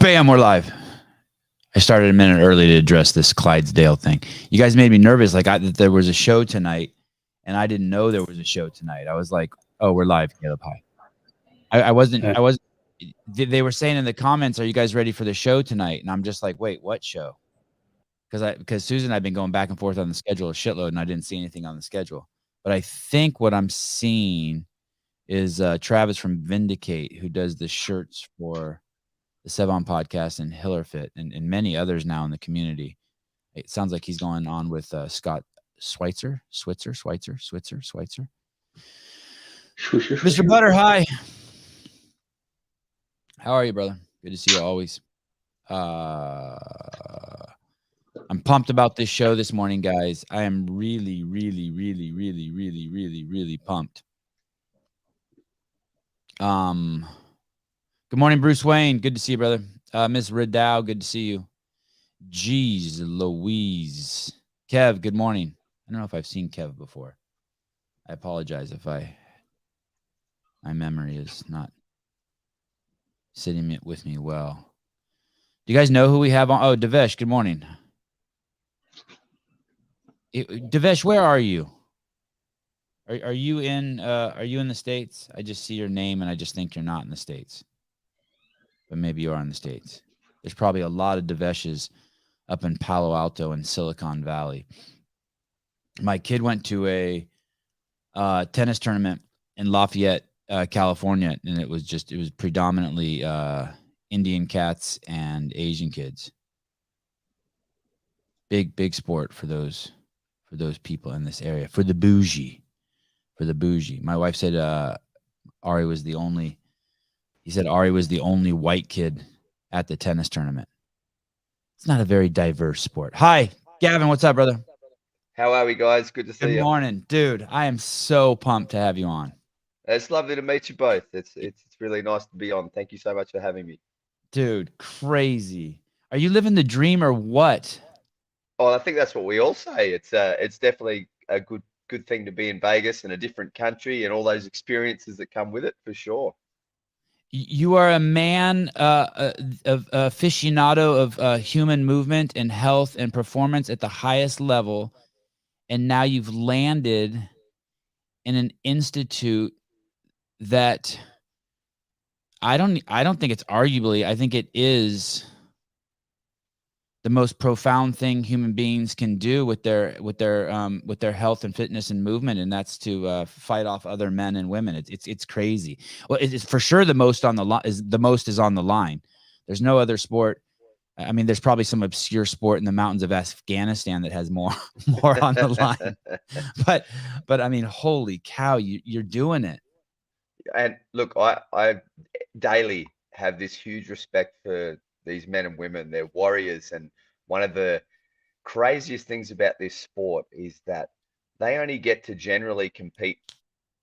Bam, we're live. I started a minute early to address this Clydesdale thing. You guys made me nervous, like that there was a show tonight, and I didn't know there was a show tonight. I was like, "Oh, we're live, Caleb. Hi." I wasn't. They were saying in the comments, "Are you guys ready for the show tonight?" And I'm just like, "Wait, what show?" Because Susan and I've been going back and forth on the schedule a shitload, and I didn't see anything on the schedule. But I think what I'm seeing is Travis from Vindicate, who does the shirts for the Sevan Podcast and Hillerfit and many others now in the community. It sounds like he's going on with Scott Switzer. Mr. Butter, hi. How are you, brother? Good to see you always. I'm pumped about this show this morning, guys. I am really pumped. Good morning, Bruce Wayne. Good to see you, brother. Miss Ridow, good to see you. Jeez Louise. Kev, good morning. I don't know if I've seen Kev before. I apologize if my memory is not sitting with me well. Do you guys know who we have on? Oh, Devesh, good morning. Devesh, where are you? Are you in the States? I just see your name and I just think you're not in the States. But maybe you are in the States. There's probably a lot of Deveshes up in Palo Alto and Silicon Valley. My kid went to a tennis tournament in Lafayette, California, and it was predominantly Indian cats and Asian kids. Big sport for those people in this area. For the bougie. My wife said Ari was the only white kid at the tennis tournament. It's not a very diverse sport. Hi, Gavin. What's up, brother? How are we, guys? Good to see you. Good morning, dude. I am so pumped to have you on. It's lovely to meet you both. It's really nice to be on. Thank you so much for having me. Dude, crazy. Are you living the dream or what? Oh, I think that's what we all say. It's definitely a good thing to be in Vegas and a different country and all those experiences that come with it, for sure. You are a man aficionado of human movement and health and performance at the highest level, and now you've landed in an institute that I don't think it's arguably. I think it is the most profound thing human beings can do with their health and fitness and movement, and that's to fight off other men and women. It's crazy. Well, it's for sure the most on the line is on the line. There's no other sport. I mean, there's probably some obscure sport in the mountains of Afghanistan that has more on the line. But I mean, holy cow, you're doing it. And look, I daily have this huge respect for these men and women. They're warriors, and one of the craziest things about this sport is that they only get to generally compete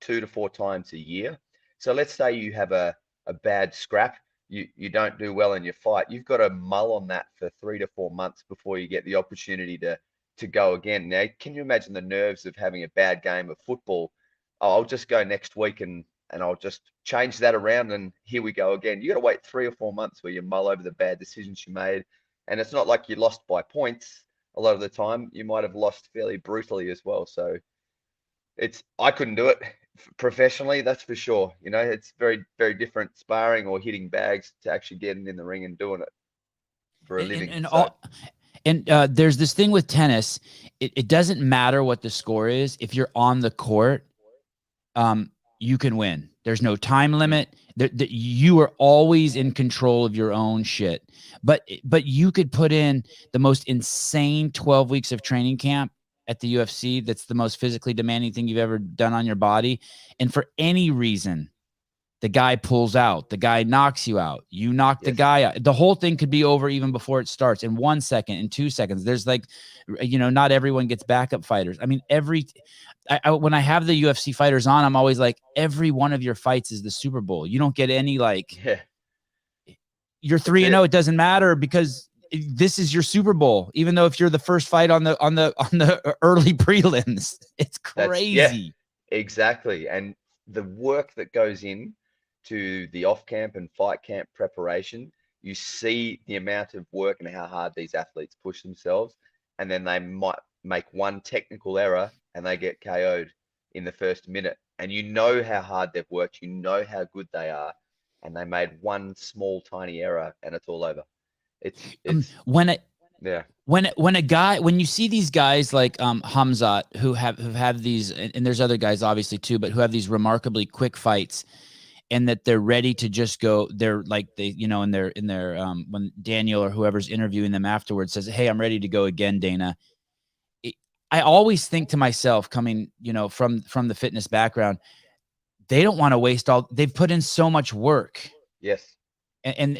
2 to 4 times a year. So let's say you have a bad scrap, you don't do well in your fight, you've got to mull on that for 3 to 4 months before you get the opportunity to go again. Now, can you imagine the nerves of having a bad game of football? Oh, I'll just go next week and I'll just change that around and here we go again. You got to wait 3 or 4 months where you mull over the bad decisions you made. And it's not like you lost by points. A lot of the time you might have lost fairly brutally as well. So I couldn't do it professionally, that's for sure. You know, it's very, very different sparring or hitting bags to actually getting in the ring and doing it for a living. And there's this thing with tennis. It doesn't matter what the score is. If you're on the court, you can win. There's no time limit. You are always in control of your own shit. But you could put in the most insane 12 weeks of training camp at the UFC. That's the most physically demanding thing you've ever done on your body. And for any reason, the guy pulls out. The guy knocks you out. You knock the guy out. The whole thing could be over even before it starts in 1 second, in 2 seconds. There's not everyone gets backup fighters. I mean, when I have the UFC fighters on, I'm always like, every one of your fights is the Super Bowl. You don't get any you're 3-0. It doesn't matter because this is your Super Bowl. Even though if you're the first fight on the early prelims, it's crazy. Exactly. And the work that goes in to the off camp and fight camp preparation, you see the amount of work and how hard these athletes push themselves, and then they might make one technical error and they get KO'd in the first minute. And you know how hard they've worked, you know how good they are, and they made one small tiny error and it's all over. It's yeah. When you see these guys like Hamzat who have these, and there's other guys obviously too, but who have these remarkably quick fights, and that they're ready to just go, they're like, they, you know, in their when Daniel or whoever's interviewing them afterwards says, "Hey, I'm ready to go again, Dana." I always think to myself, coming, you know, from the fitness background, they don't want to waste they've put in so much work. Yes. And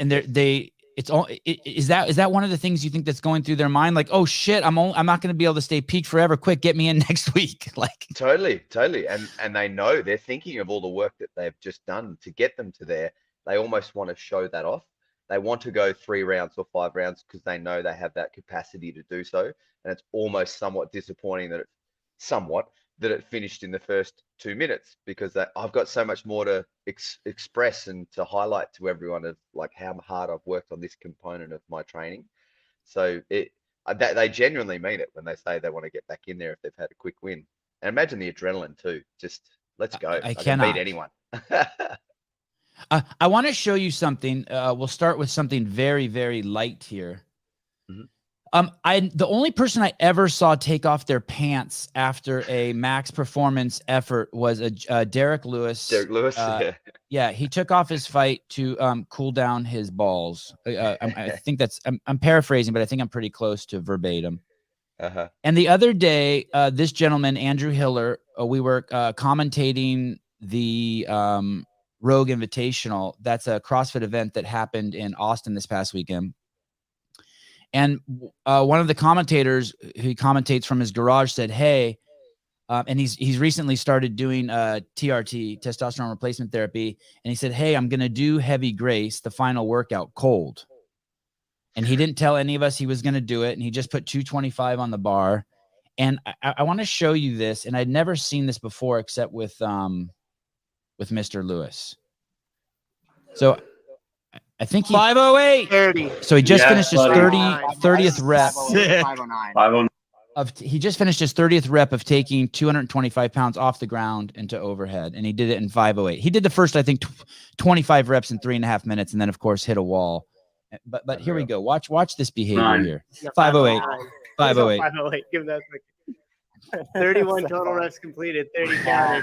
is that one of the things you think that's going through their mind? Like, oh shit, I'm not going to be able to stay peaked forever. Quick, get me in next week. Like totally. And they know, they're thinking of all the work that they've just done to get them to there. They almost want to show that off. They want to go 3 rounds or 5 rounds because they know they have that capacity to do so. And it's almost somewhat disappointing that it finished in the first 2 minutes, because I've got so much more to express and to highlight to everyone of like how hard I've worked on this component of my training. So they genuinely mean it when they say they want to get back in there if they've had a quick win. And imagine the adrenaline too. Just let's go. I cannot beat anyone. I want to show you something. We'll start with something very, very light here. Mhm. The only person I ever saw take off their pants after a max performance effort was Derek Lewis. Derek Lewis, yeah, he took off his fight to cool down his balls. I think I'm paraphrasing, but I think I'm pretty close to verbatim. Uh-huh. And the other day, this gentleman, Andrew Hiller, we were commentating the Rogue Invitational. That's a CrossFit event that happened in Austin this past weekend. And one of the commentators who commentates from his garage said, "Hey," and he's recently started doing TRT, testosterone replacement therapy. And he said, "Hey, I'm going to do heavy grace, the final workout, cold." And he didn't tell any of us he was going to do it. And he just put 225 on the bar. And I want to show you this. And I'd never seen this before, except with Mr. Lewis. So I think 508 30. So he just finished his 30th rep. 509. He just finished his 30th rep of taking 225 pounds off the ground into overhead, and he did it in 508. He did the first, I think, 25 reps in 3.5 minutes, and then of course hit a wall. But here we go. Watch this behavior here. 508. 508. 508. Give that 31 total reps completed. 30 counted.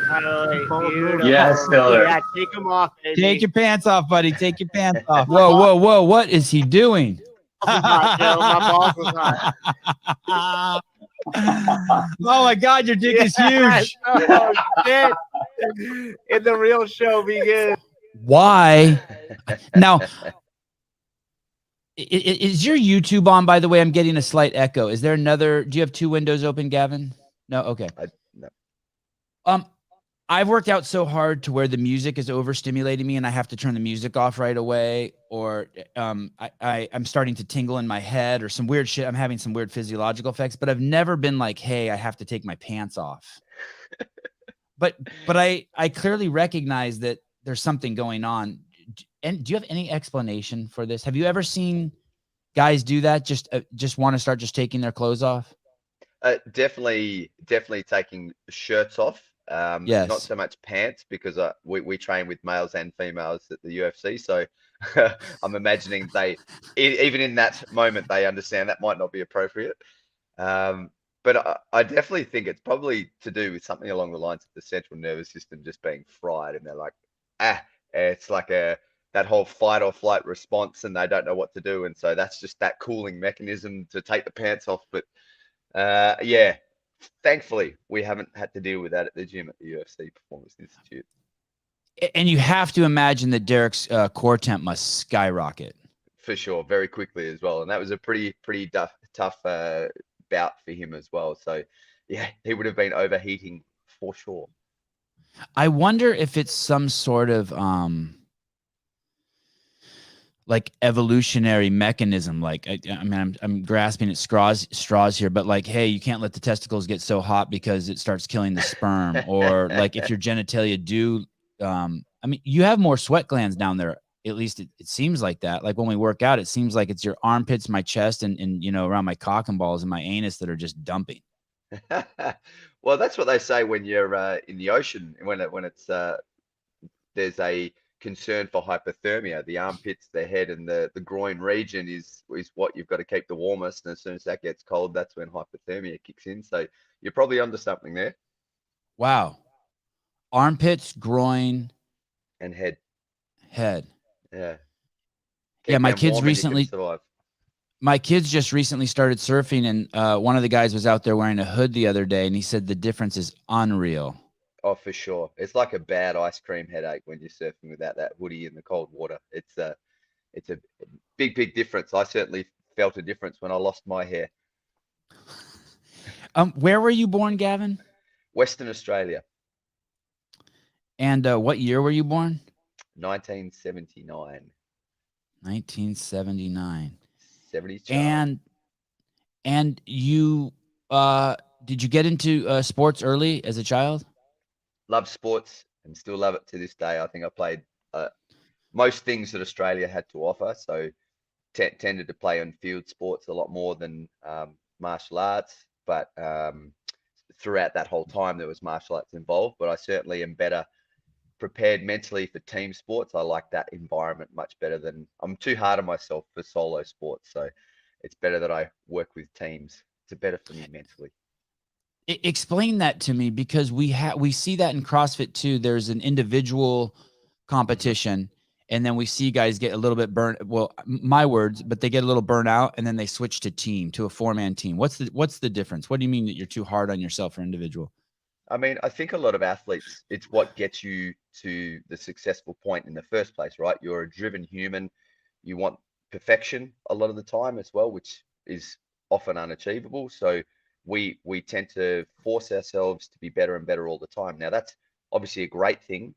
508. Yes, Miller. Yeah, take them off. Baby. Take your pants off, buddy. Take your pants off. Whoa. What is he doing? My balls was hot. Oh my God, your dick is huge. Oh shit. And the real show begins. Why? Now, is your YouTube on, by the way? I'm getting a slight echo. Is there another? Do you have 2 windows open, Gavin? No? Okay. No. I've worked out so hard to where the music is overstimulating me and I have to turn the music off right away, or I'm starting to tingle in my head or some weird shit. I'm having some weird physiological effects, but I've never been like, hey, I have to take my pants off. but I clearly recognize that there's something going on. And do you have any explanation for this? Have you ever seen guys do that? Just want to start just taking their clothes off? Definitely taking shirts off. Yes. Not so much pants, because we train with males and females at the UFC. So I'm imagining even in that moment, they understand that might not be appropriate. But I definitely think it's probably to do with something along the lines of the central nervous system just being fried, and they're like, it's like that whole fight or flight response, and they don't know what to do. And so that's just that cooling mechanism to take the pants off. But yeah, thankfully we haven't had to deal with that at the gym at the UFC Performance Institute. And you have to imagine that Derek's core temp must skyrocket. For sure, very quickly as well. And that was a pretty tough bout for him as well. So yeah, he would have been overheating for sure. I wonder if it's some sort of like evolutionary mechanism. Like, I mean, I'm grasping at straws here, but like, hey, you can't let the testicles get so hot because it starts killing the sperm. Or like if your genitalia do, I mean, you have more sweat glands down there At least it seems like that. Like when we work out, it seems like it's your armpits, my chest, and around my cock and balls and my anus that are just dumping. Well, that's what they say when you're in the ocean, when it's there's a concern for hypothermia. The armpits, the head, and the groin region is what you've got to keep the warmest. And as soon as that gets cold, that's when hypothermia kicks in. So you're probably onto something there. Wow. Armpits, groin, And head. Yeah. Keep My them kids warm and you can recently. survive. My kids just recently started surfing, and one of the guys was out there wearing a hood the other day, and he said the difference is unreal. Oh, for sure. It's like a bad ice cream headache when you're surfing without that hoodie in the cold water. It's a big difference. I certainly felt a difference when I lost my hair. Where were you born, Gavin? Western Australia, And what year were you born? 1979. 1979. 70s child. And you did you get into sports early as a child? Love sports and still love it to this day. I think I played most things that Australia had to offer. So tended to play on field sports a lot more than martial arts. But throughout that whole time, there was martial arts involved. But I certainly am better prepared mentally for team sports. I like that environment much better than I'm too hard on myself for solo sports. So it's better that I work with teams. It's better for me mentally. Explain that to me, because we see that in CrossFit too. There's an individual competition, and then we see guys get a little bit burnt. Well, my words, but they get a little burnt out, and then they switch to a 4-man team. What's the difference? What do you mean that you're too hard on yourself for individual? I mean, I think a lot of athletes, it's what gets you to the successful point in the first place, right? You're a driven human. You want perfection a lot of the time as well, which is often unachievable. So we tend to force ourselves to be better and better all the time. Now, that's obviously a great thing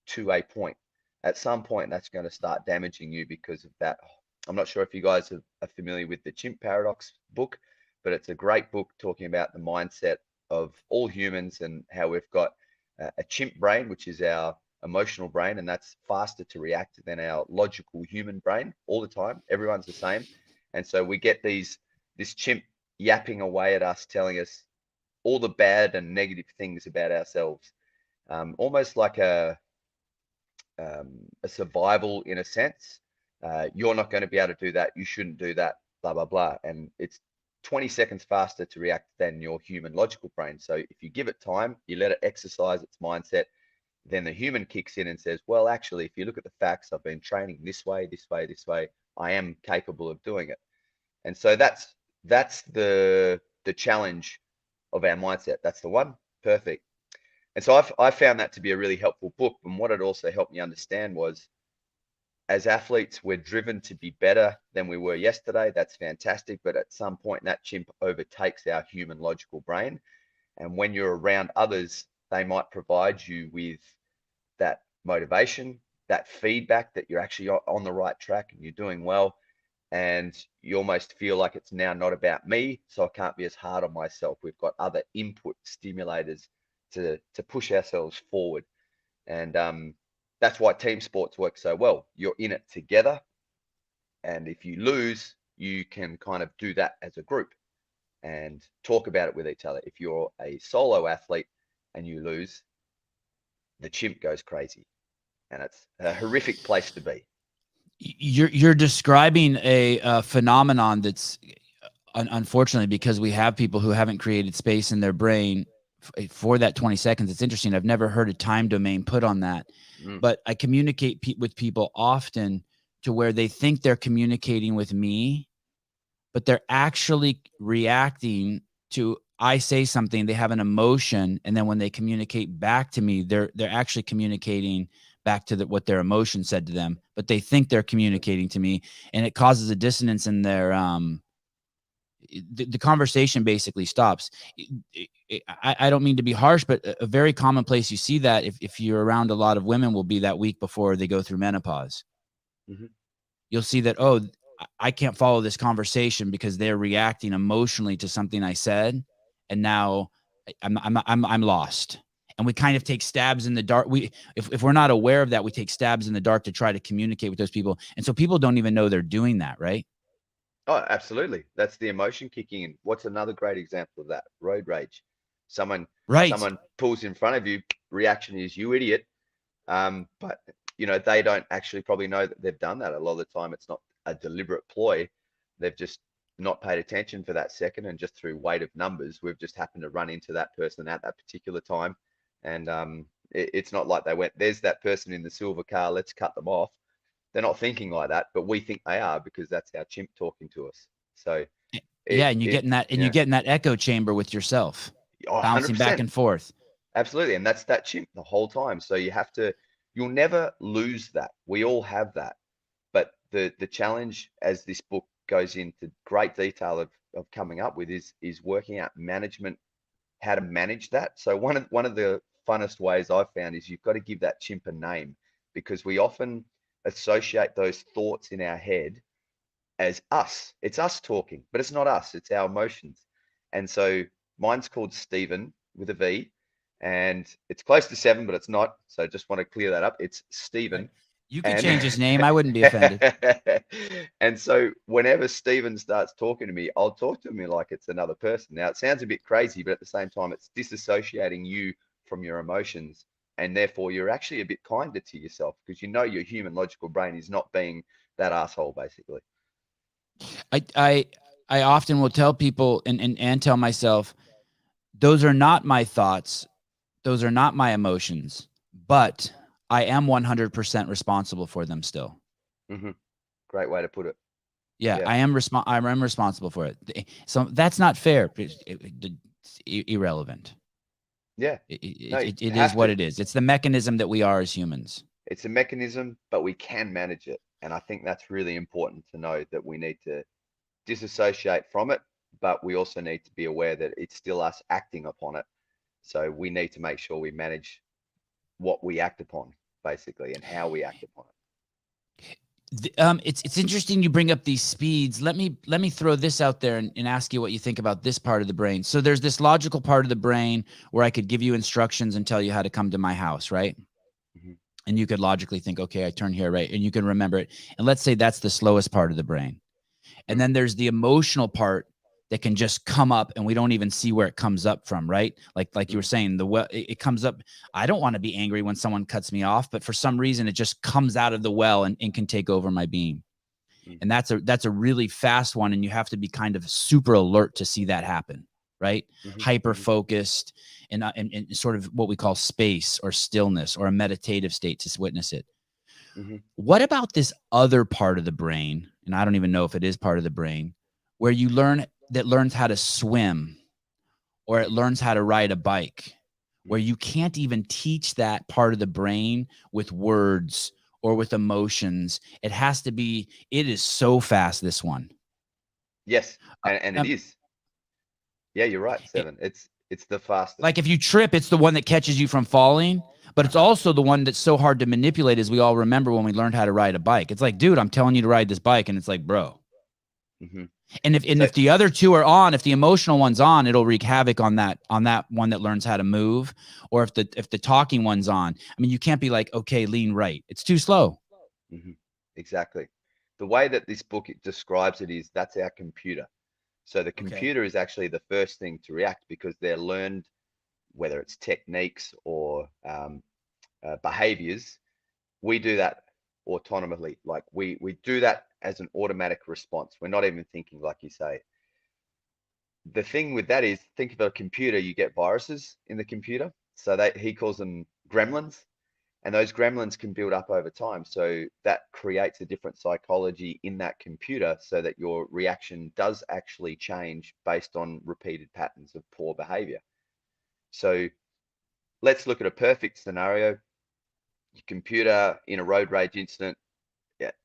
to a point. At some point, that's going to start damaging you because of that. I'm not sure if you guys are familiar with the Chimp Paradox book, but it's a great book talking about the mindset of all humans and how we've got a chimp brain, which is our emotional brain, and that's faster to react than our logical human brain all the time. Everyone's the same. And so we get this chimp yapping away at us, telling us all the bad and negative things about ourselves, almost like a survival in a sense. You're not going to be able to do that. You shouldn't do that, blah, blah, blah. And it's 20 seconds faster to react than your human logical brain. So if you give it time, you let it exercise its mindset, then the human kicks in and says, well, actually, if you look at the facts, I've been training this way, I am capable of doing it. And so that's the challenge of our mindset. That's the one. Perfect. And so I found that to be a really helpful book. And what it also helped me understand was, as athletes, we're driven to be better than we were yesterday. That's fantastic. But at some point, that chimp overtakes our human logical brain. And when you're around others, they might provide you with that motivation, that feedback that you're actually on the right track and you're doing well. And you almost feel like it's now not about me, so I can't be as hard on myself. We've got other input stimulators to push ourselves forward. And that's why team sports work so well. You're in it together. And if you lose, you can kind of do that as a group and talk about it with each other. If you're a solo athlete and you lose, the chimp goes crazy. And it's a horrific place to be. You're describing a phenomenon that's unfortunately, because we have people who haven't created space in their brain for that 20 seconds. It's interesting. I've never heard a time domain put on that, but I communicate with people often to where they think they're communicating with me, but they're actually reacting to, I say something, they have an emotion. And then when they communicate back to me, they're actually communicating back to what their emotion said to them, but they think they're communicating to me, and it causes a dissonance in their, the conversation basically stops. I don't mean to be harsh, but a very common place you see that if you're around a lot of women will be that week before they go through menopause. You'll see that, oh, I can't follow this conversation because they're reacting emotionally to something I said. And now I'm lost. And we kind of take stabs in the dark. If we're not aware of that, we take stabs in the dark to try to communicate with those people. And so people don't even know they're doing that, right? Oh, absolutely. That's the emotion kicking in. What's another great example of that? Road rage. Someone Right. pulls in front of you, reaction is you idiot. But they don't actually probably know that they've done that. A lot of the time it's not a deliberate ploy. They've just not paid attention for that second, and just through weight of numbers, we've just happened to run into that person at that particular time. And it's not like they went, there's that person in the silver car, let's cut them off. They're not thinking like that, but we think they are because that's our chimp talking to us. So yeah, and you get in that echo chamber with yourself, bouncing back 100%. and forth. Absolutely. And that's that chimp the whole time. So you'll never lose that. We all have that. But the challenge, as this book goes into great detail of coming up with, is working out how to manage that. So one of the funnest ways I've found is you've got to give that chimp a name, because we often associate those thoughts in our head as us. It's us talking, but it's not us. It's our emotions. And so mine's called Stephen with a V, and it's close to 7, but it's not. So just want to clear that up. It's Stephen. You can change his name. I wouldn't be offended. And so whenever Stephen starts talking to me, I'll talk to him like it's another person. Now, it sounds a bit crazy, but at the same time, it's disassociating you from your emotions. And therefore, you're actually a bit kinder to yourself, because your human logical brain is not being that asshole, basically. I often will tell people and tell myself, those are not my thoughts. Those are not my emotions, but I am 100% responsible for them still. Mm-hmm. Great way to put it. Yeah. I am responsible for it. So that's not fair. It's irrelevant. Yeah. It is what it is. It's the mechanism that we are as humans. It's a mechanism, but we can manage it. And I think that's really important to know, that we need to disassociate from it, but we also need to be aware that it's still us acting upon it. So we need to make sure we manage what we act upon, basically, and how we act upon it. It's interesting you bring up these speeds. Let me throw this out there and ask you what you think about this part of the brain. So there's this logical part of the brain where I could give you instructions and tell you how to come to my house, right? Mm-hmm. And you could logically think, okay, I turn here, right? And you can remember it. And let's say that's the slowest part of the brain. And then there's the emotional part that can just come up and we don't even see where it comes up from, right? Like you were saying, it comes up. I don't want to be angry when someone cuts me off, but for some reason it just comes out of the well and can take over my being. And that's a really fast one, and you have to be kind of super alert to see that happen, right? Mm-hmm. Hyper focused and sort of what we call space or stillness or a meditative state to witness it. Mm-hmm. What about this other part of the brain? And I don't even know if it is part of the brain, where you learns how to swim, or it learns how to ride a bike, where you can't even teach that part of the brain with words or with emotions. It is so fast, this one. Yes. And it is. Yeah, you're right, Sevan. It's the fastest. Like if you trip, it's the one that catches you from falling, but it's also the one that's so hard to manipulate, as we all remember when we learned how to ride a bike. It's like, dude, I'm telling you to ride this bike. And it's like, bro. Mm-hmm. And if the other two are on, if the emotional one's on, it'll wreak havoc on that one that learns how to move. Or if the talking one's on, I mean, you can't be like, okay, lean right. It's too slow. Mm-hmm. Exactly. The way that this book describes it is, that's our computer. So the computer is actually the first thing to react, because they're learned, whether it's techniques or behaviors. We do that autonomously. Like we do that as an automatic response. We're not even thinking, like you say. The thing with that is, think of a computer, you get viruses in the computer. So he calls them gremlins, and those gremlins can build up over time. So that creates a different psychology in that computer, so that your reaction does actually change based on repeated patterns of poor behavior. So let's look at a perfect scenario. Your computer in a road rage incident,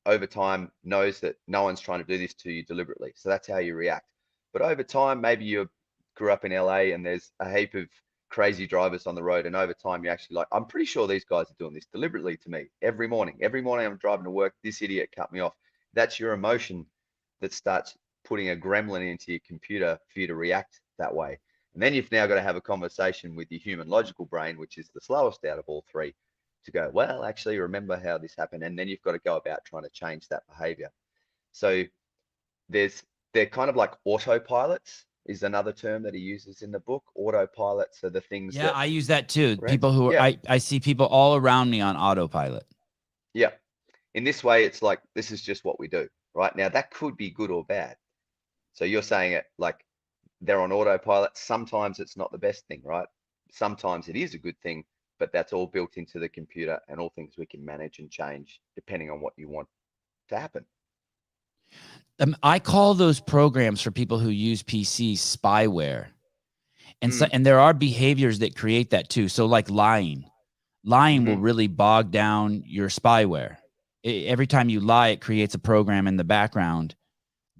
over time knows that no one's trying to do this to you deliberately. So that's how you react. But over time, maybe you grew up in LA and there's a heap of crazy drivers on the road, and over time you're actually like, I'm pretty sure these guys are doing this deliberately to me every morning. Every morning I'm driving to work, this idiot cut me off. That's your emotion that starts putting a gremlin into your computer for you to react that way. And then you've now got to have a conversation with your human logical brain, which is the slowest out of all three, to go, well, actually remember how this happened. And then you've got to go about trying to change that behavior. So they're kind of like autopilots is another term that he uses in the book. Autopilots are the things Yeah, that, I use that too. right? People who are, Yeah. I see people all around me on autopilot. Yeah. In this way, it's like, this is just what we do, right? Now, that could be good or bad. So you're saying it like they're on autopilot. Sometimes it's not the best thing, right? Sometimes it is a good thing, but that's all built into the computer and all things we can manage and change depending on what you want to happen. I call those programs for people who use PCs spyware. And so, and there are behaviors that create that too. So like lying will really bog down your spyware. Every time you lie, it creates a program in the background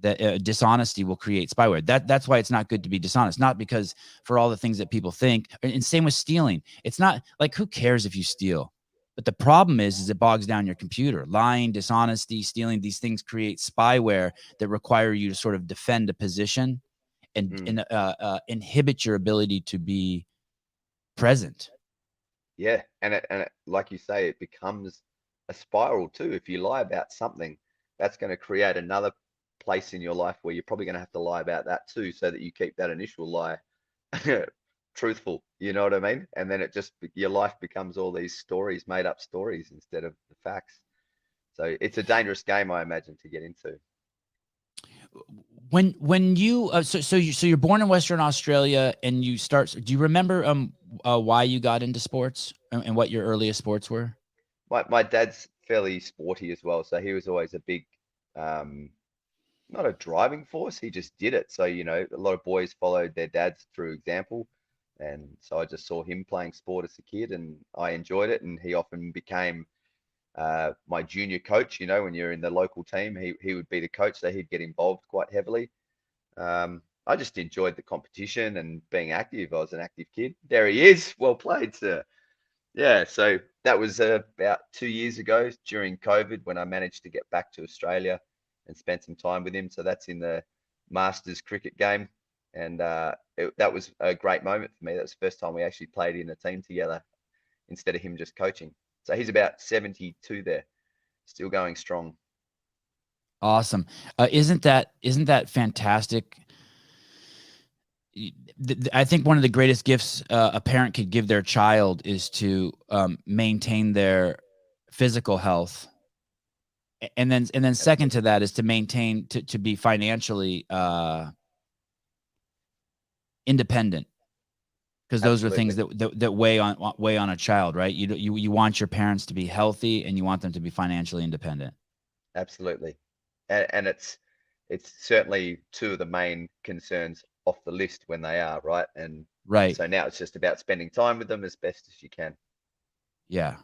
that dishonesty will create spyware. That's why it's not good to be dishonest. Not because for all the things that people think, and same with stealing. It's not like, who cares if you steal? But the problem is it bogs down your computer. Lying, dishonesty, stealing, these things create spyware that require you to sort of defend a position and inhibit your ability to be present. Yeah, and it, like you say, it becomes a spiral too. If you lie about something, that's going to create another place in your life where you're probably going to have to lie about that too, so that you keep that initial lie truthful. You know what I mean? And then it just, your life becomes all these stories, made up stories instead of the facts. So it's a dangerous game, I imagine, to get into. When you so you're born in Western Australia and you start, do you remember why you got into sports and what your earliest sports were? My dad's fairly sporty as well, so he was always a big not a driving force, he just did it. So, you know, a lot of boys followed their dads through example. And so I just saw him playing sport as a kid and I enjoyed it. And he often became my junior coach. You know, when you're in the local team, he would be the coach, so he'd get involved quite heavily. I just enjoyed the competition and being active. I was an active kid. There he is. Well played, sir. Yeah, so that was about 2 years ago during COVID when I managed to get back to Australia and spent some time with him. So that's in the Masters cricket game. And that was a great moment for me. That was the first time we actually played in a team together instead of him just coaching. So he's about 72 there, still going strong. Awesome. Isn't that fantastic? I think one of the greatest gifts a parent could give their child is to maintain their physical health. And then second to that is to maintain, to be financially independent, because those are things that weigh on a child, right? You want your parents to be healthy and you want them to be financially independent. Absolutely. And it's certainly two of the main concerns off the list when they are, right? And right. So now it's just about spending time with them as best as you can. Yeah.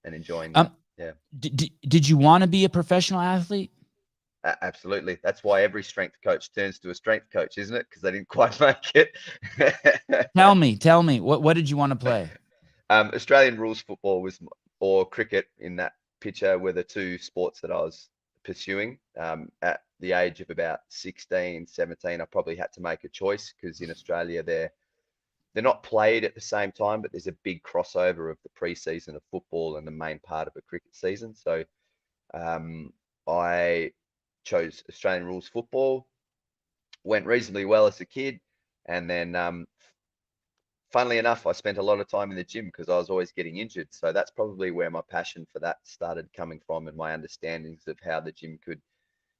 And enjoying that. Yeah. Did you want to be a professional athlete? Absolutely. That's why every strength coach turns to a strength coach, isn't it? Because they didn't quite make it. Tell me, what did you want to play? Australian rules football or cricket in that picture were the two sports that I was pursuing. At the age of about 16, 17, I probably had to make a choice because in Australia they're not played at the same time, but there's a big crossover of the pre-season of football and the main part of a cricket season. So I chose Australian rules football, went reasonably well as a kid, and then funnily enough, I spent a lot of time in the gym because I was always getting injured. So that's probably where my passion for that started coming from, and my understandings of how the gym could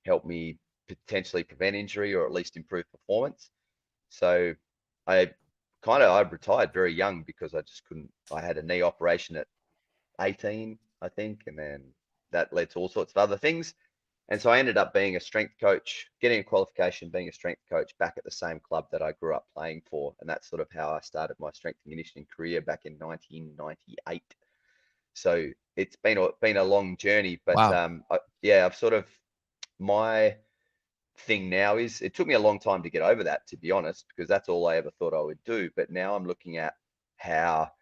help me potentially prevent injury or at least improve performance. So I retired very young because I just couldn't. I had a knee operation at 18, I think, and then that led to all sorts of other things. And so I ended up being a strength coach, getting a qualification, being a strength coach back at the same club that I grew up playing for. And that's sort of how I started my strength and conditioning career back in 1998. So it's been a long journey, but wow. I've sort of, my thing now is, it took me a long time to get over that, to be honest, because that's all I ever thought I would do. But now I'm looking at how,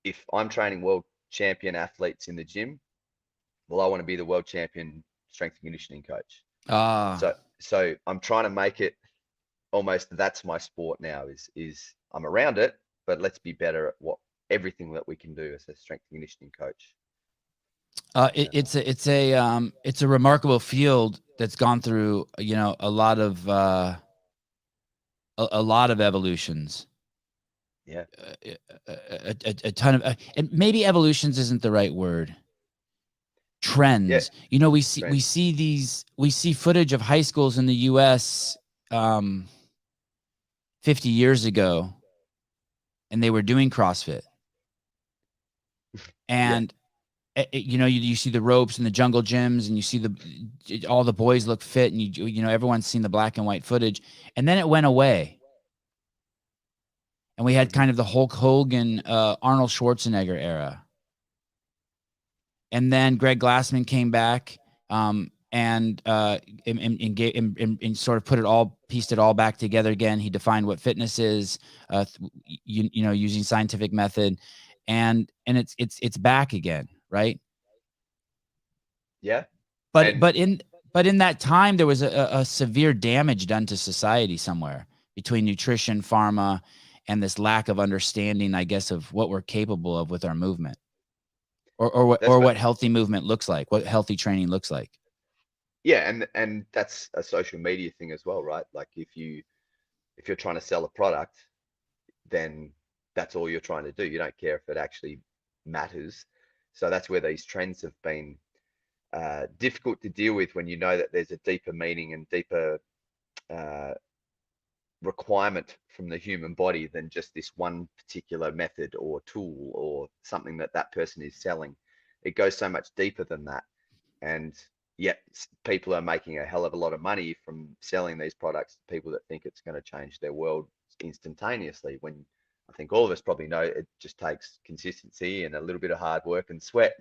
if I'm training world champion athletes in the gym, well, I want to be the world champion strength and conditioning coach. So I'm trying to make it almost that's my sport now is I'm around it, but let's be better at everything that we can do as a strength and conditioning coach. It's a remarkable field that's gone through, you know, a lot of evolutions. Yeah. A ton of, and maybe evolutions isn't the right word. Trends. You know, we see footage of high schools in the US 50 years ago, and they were doing CrossFit. And you know, you see the ropes and the jungle gyms, and you see all the boys look fit, and you know, everyone's seen the black and white footage, and then it went away. And we had kind of the Hulk Hogan, Arnold Schwarzenegger era. And then Greg Glassman came back and sort of pieced it all back together again. He defined what fitness is, you know, using scientific method, and it's back again, right? Yeah. But in that time, there was a severe damage done to society somewhere between nutrition, pharma, and this lack of understanding, I guess, of what we're capable of with our movement. Or what healthy movement looks like, what healthy training looks like. Yeah, and that's a social media thing as well, right? Like if you're trying to sell a product, then that's all you're trying to do. You don't care if it actually matters. So that's where these trends have been difficult to deal with when you know that there's a deeper meaning and deeper requirement from the human body than just this one particular method or tool or something that person is selling. It goes so much deeper than that. And yet people are making a hell of a lot of money from selling these products to people that think it's going to change their world instantaneously, when I think all of us probably know it just takes consistency and a little bit of hard work and sweat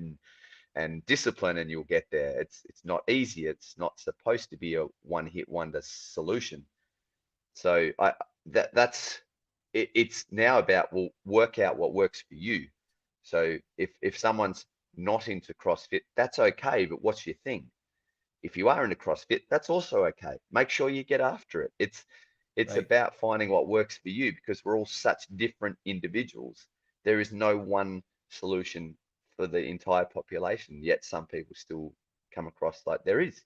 and discipline, and you'll get there. It's not easy. It's not supposed to be a one-hit wonder solution. So it's now about, well, work out what works for you. So if someone's not into CrossFit, that's okay, but what's your thing? If you are into CrossFit, that's also okay. Make sure you get after it. It's right. About finding what works for you, because we're all such different individuals. There is no one solution for the entire population, yet some people still come across like there is.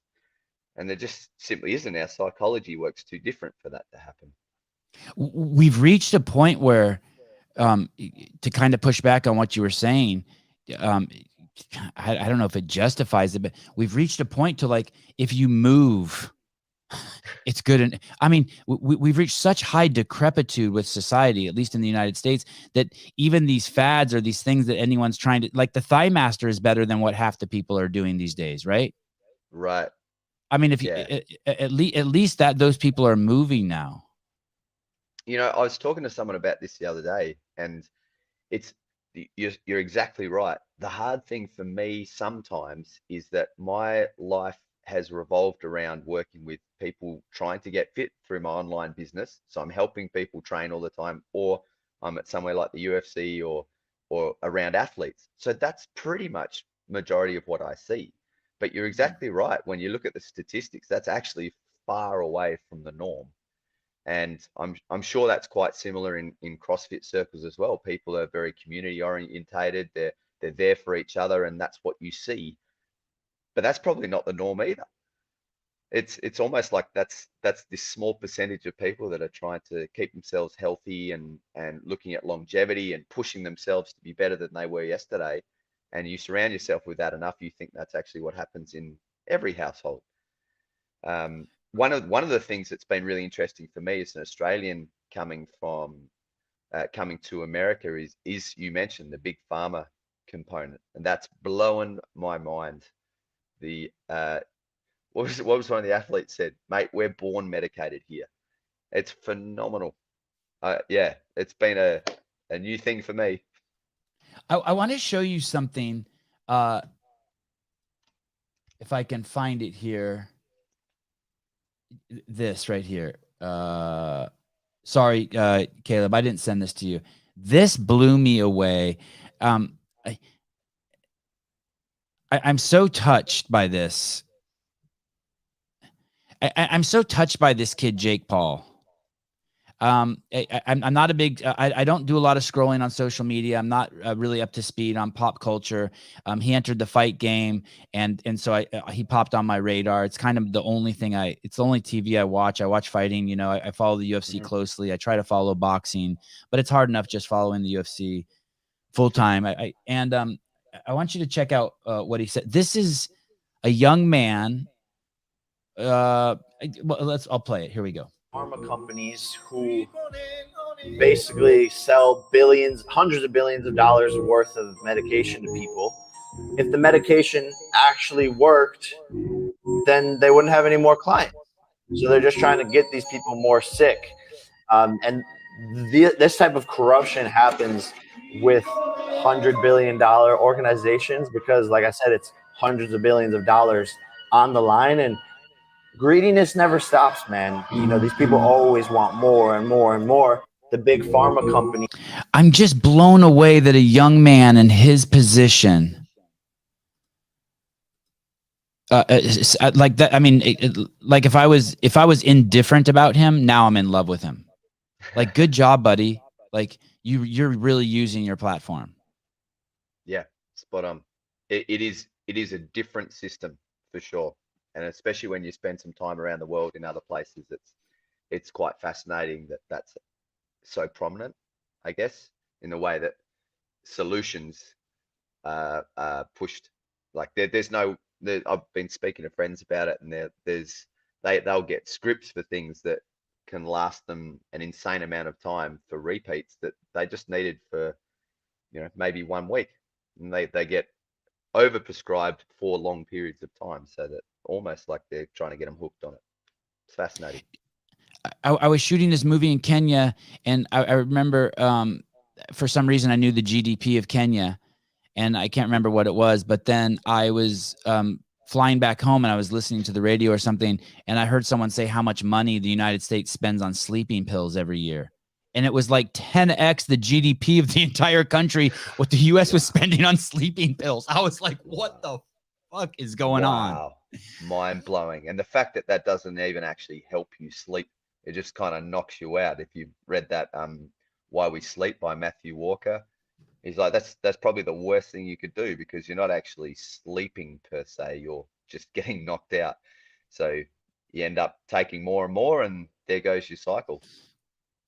And there just simply isn't. Our psychology works too different for that to happen. We've reached a point where, to kind of push back on what you were saying, I don't know if it justifies it, but we've reached a point to, like, if you move, it's good. And I mean, we've reached such high decrepitude with society, at least in the United States, that even these fads or these things that anyone's trying to, like, the Thigh Master is better than what half the people are doing these days, right? Right. I mean, if you at least that those people are moving now. You know, I was talking to someone about this the other day, and you're exactly right. The hard thing for me sometimes is that my life has revolved around working with people trying to get fit through my online business. So I'm helping people train all the time, or I'm at somewhere like the UFC or around athletes. So that's pretty much majority of what I see. But you're exactly right. When you look at the statistics, that's actually far away from the norm. And I'm sure that's quite similar in CrossFit circles as well. People are very community orientated. They're there for each other, and that's what you see. But that's probably not the norm either. It's almost like that's this small percentage of people that are trying to keep themselves healthy and looking at longevity and pushing themselves to be better than they were yesterday. And you surround yourself with that enough, you think that's actually what happens in every household. One of the things that's been really interesting for me as an Australian coming to America is you mentioned the big pharma component, and that's blowing my mind. What was one of the athletes said, mate, we're born medicated here. It's phenomenal. Yeah, it's been a new thing for me. I want to show you something. If I can find it here. This right here. Sorry, Caleb, I didn't send this to you. This blew me away. I'm so touched by this. I'm so touched by this kid, Jake Paul. I'm not a big, I don't do a lot of scrolling on social media. I'm not really up to speed on pop culture. He entered the fight game, and so he popped on my radar. It's kind of the only thing it's the only TV I watch. I watch fighting, you know, I follow the UFC closely. I try to follow boxing, but it's hard enough just following the UFC full time. I want you to check out what he said. This is a young man. I'll play it. Here we go. Pharma companies who basically sell hundreds of billions of dollars worth of medication to people. If the medication actually worked, then they wouldn't have any more clients. So they're just trying to get these people more sick. And this type of corruption happens with $100 billion organizations because, like I said, it's hundreds of billions of dollars on the line, and greediness never stops, man. You know, these people always want more and more and more. The big pharma company. I'm just blown away that a young man in his position, like that. I mean, like if I was indifferent about him, now I'm in love with him. Like, good job, buddy. Like you're really using your platform. Yeah, spot on. It is a different system for sure. And especially when you spend some time around the world in other places, it's quite fascinating that that's so prominent, I guess, in the way that solutions are pushed. Like I've been speaking to friends about it, and they'll get scripts for things that can last them an insane amount of time for repeats that they just needed for, you know, maybe 1 week, and they get overprescribed for long periods of time, so that almost like they're trying to get them hooked on it. It's fascinating. I was shooting this movie in Kenya, and I remember for some reason I knew the GDP of Kenya, and I can't remember what it was, but then I was flying back home, and I was listening to the radio or something, and I heard someone say how much money the United States spends on sleeping pills every year. And it was like 10x the GDP of the entire country, what the US was spending on sleeping pills. I was like, what the fuck is going on? Wow. Mind blowing. And the fact that that doesn't even actually help you sleep, it just kind of knocks you out. If you've read that Why We Sleep by Matthew Walker, he's like, that's probably the worst thing you could do, because you're not actually sleeping per se, you're just getting knocked out. So you end up taking more and more, and there goes your cycle.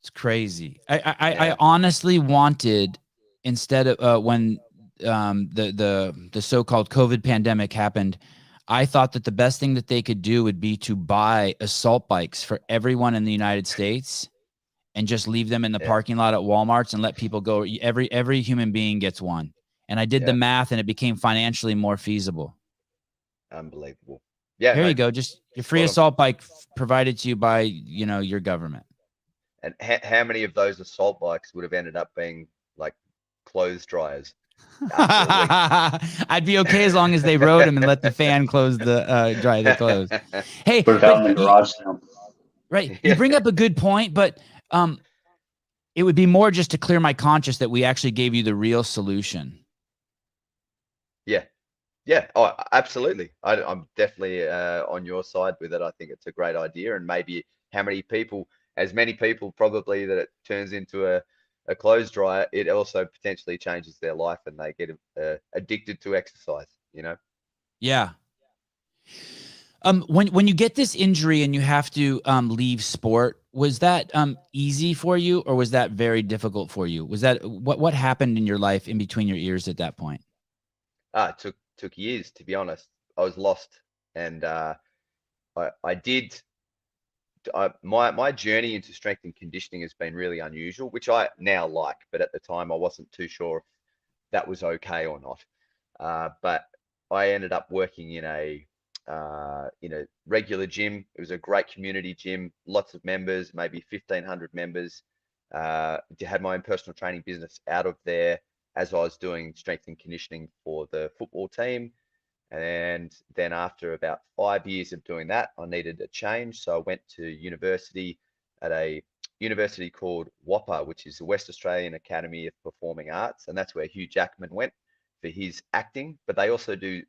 It's crazy. I honestly wanted, instead of when the so-called COVID pandemic happened, I thought that the best thing that they could do would be to buy assault bikes for everyone in the United States and just leave them in the parking lot at Walmarts and let people go. Every human being gets one. And I did the math, and it became financially more feasible. Unbelievable. Yeah. Here you go. Just your free assault bike provided to you by, you know, your government. And how many of those assault bikes would have ended up being like clothes dryers? I'd be okay as long as they rode them and let the fan close dry the clothes. Hey, put it out in the garage now. Right. You bring up a good point, but it would be more just to clear my conscience that we actually gave you the real solution. Yeah. Oh, absolutely. I'm definitely on your side with it. I think it's a great idea, and maybe as many people probably that it turns into a clothes dryer, it also potentially changes their life, and they get addicted to exercise, you know? Yeah. When you get this injury and you have to leave sport, was that easy for you, or was that very difficult for you? Was that what happened in your life in between your ears at that point? It took years, to be honest. I was lost, and my journey into strength and conditioning has been really unusual, which I now like, but at the time I wasn't too sure if that was okay or not. But I ended up working in a regular gym. It was a great community gym, lots of members, maybe 1,500 members. Had my own personal training business out of there as I was doing strength and conditioning for the football team. And then after about 5 years of doing that, I needed a change. So I went to university at a university called WAPA, which is the West Australian Academy of Performing Arts. And that's where Hugh Jackman went for his acting, but they also do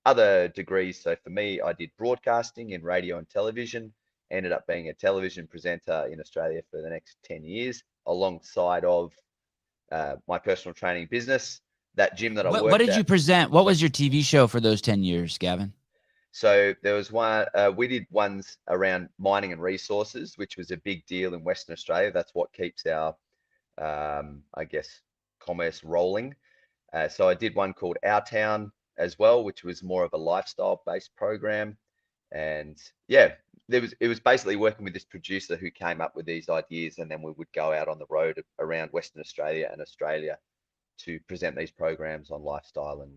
other degrees. So for me, I did broadcasting in radio and television, ended up being a television presenter in Australia for the next 10 years, alongside of my personal training business. That gym that I worked at. What did you present? What was your TV show for those 10 years, Gavin? So there was one, we did ones around mining and resources, which was a big deal in Western Australia. That's what keeps our, I guess, commerce rolling. So I did one called Our Town as well, which was more of a lifestyle-based program. And yeah, it was basically working with this producer who came up with these ideas, and then we would go out on the road around Western Australia and Australia to present these programs on lifestyle and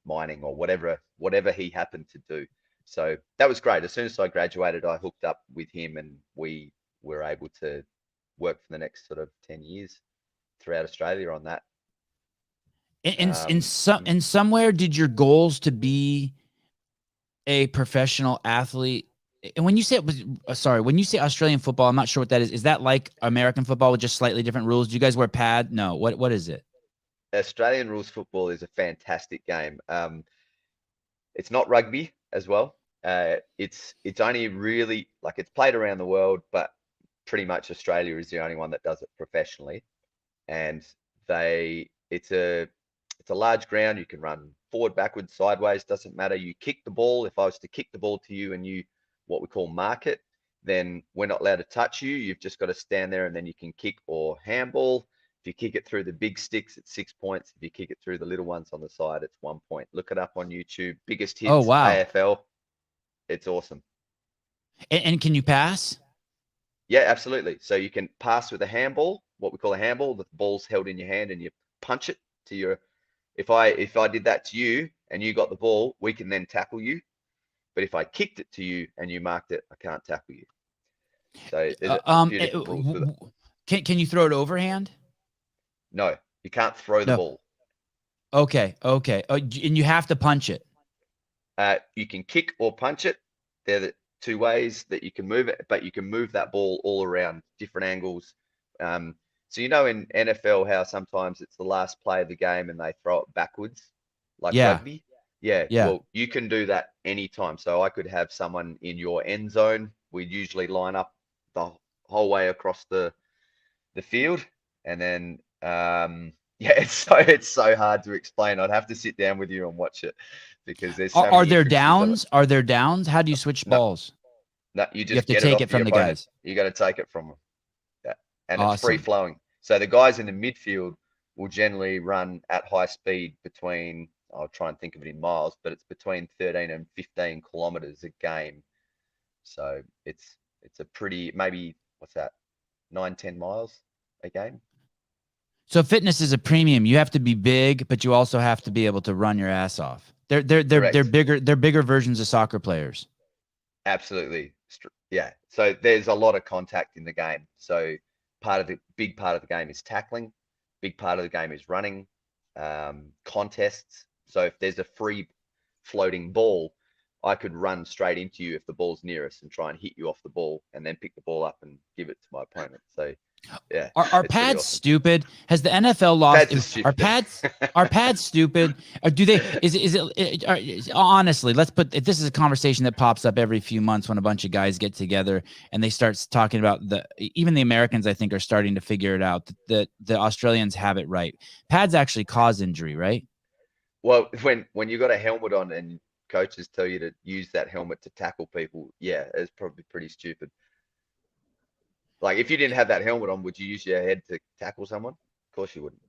mining or whatever he happened to do. So that was great. As soon as I graduated, I hooked up with him, and we were able to work for the next sort of 10 years throughout Australia on that. In somewhere, did your goals to be a professional athlete? And when you say when you say Australian football, I'm not sure what that is. Is that like American football with just slightly different rules? Do you guys wear pad? No. What is it? Australian rules football is a fantastic game. It's not rugby as well. It's only really, like, it's played around the world, but pretty much Australia is the only one that does it professionally. And it's a large ground. You can run forward, backwards, sideways, doesn't matter. You kick the ball. If I was to kick the ball to you and you what we call mark it, then we're not allowed to touch you. You've just got to stand there, and then you can kick or handball. If you kick it through the big sticks, it's 6 points. If you kick it through the little ones on the side, it's 1 point. Look it up on YouTube. Biggest hits, AFL. It's awesome. And can you pass? Yeah, absolutely. So you can pass with a handball, what we call a handball. The ball's held in your hand, and you punch it to your. If I did that to you and you got the ball, we can then tackle you. But if I kicked it to you and you marked it, I can't tackle you. So there's a few different rules with it. Can you throw it overhand? No, you can't throw the ball. Okay. And you have to punch it. You can kick or punch it. They're the two ways that you can move it, but you can move that ball all around different angles. So in NFL how sometimes it's the last play of the game and they throw it backwards, like rugby. Yeah. Well, you can do that anytime. So I could have someone in your end zone. We'd usually line up the whole way across the field, and then it's so hard to explain. I'd have to sit down with you and watch it because there's so are there downs? Are there downs? How do you switch balls? No, you have to get take it it from the opponent. guys. You got to take it from them. Yeah, and Awesome. It's free flowing. So the guys in the midfield will generally run at high speed between, I'll try and think of it in miles, but it's between 13 and 15 kilometers a game. So it's a pretty, maybe, what's that, 9-10 miles a game. So fitness is a premium. You have to be big, but you also have to be able to run your ass off. They're bigger versions of soccer players. Absolutely. Yeah. So there's a lot of contact in the game. So big part of the game is tackling. Big part of the game is running, contests. So if there's a free floating ball, I could run straight into you if the ball's near us and try and hit you off the ball and then pick the ball up and give it to my opponent. So yeah. Are pads stupid? Has the NFL lost? Are pads stupid? Or do they? Honestly? Let's put. This is a conversation that pops up every few months when a bunch of guys get together and they start talking about even the Americans. I think are starting to figure it out that the Australians have it right. Pads actually cause injury, right? Well, when you got a helmet on and coaches tell you to use that helmet to tackle people, yeah, it's probably pretty stupid. Like, if you didn't have that helmet on, would you use your head to tackle someone? Of course you wouldn't.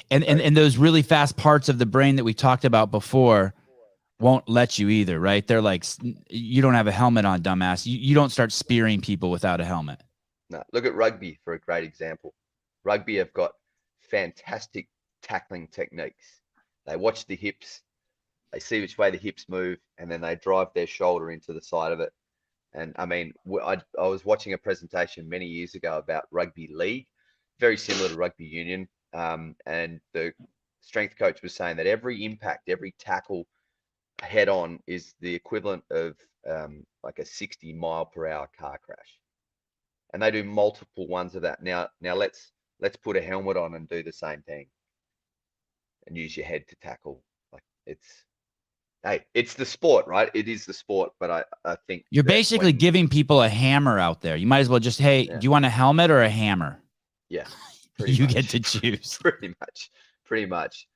And those really fast parts of the brain that we talked about before won't let you either, right? They're like, you don't have a helmet on, dumbass. You don't start spearing people without a helmet. No, look at rugby for a great example. Rugby have got fantastic tackling techniques. They watch the hips, they see which way the hips move, and then they drive their shoulder into the side of it. And I mean, I was watching a presentation many years ago about rugby league, very similar to rugby union. And the strength coach was saying that every impact, every tackle head on is the equivalent of like a 60-mile-per-hour car crash. And they do multiple ones of that. Now let's put a helmet on and do the same thing and use your head to tackle. Like, it's Hey, it's the sport, right? It is the sport, but I think You're that basically giving people a hammer out there. You might as well just, hey, Yeah. do you want a helmet or a hammer? Yeah, pretty You much. get to choose. Pretty much.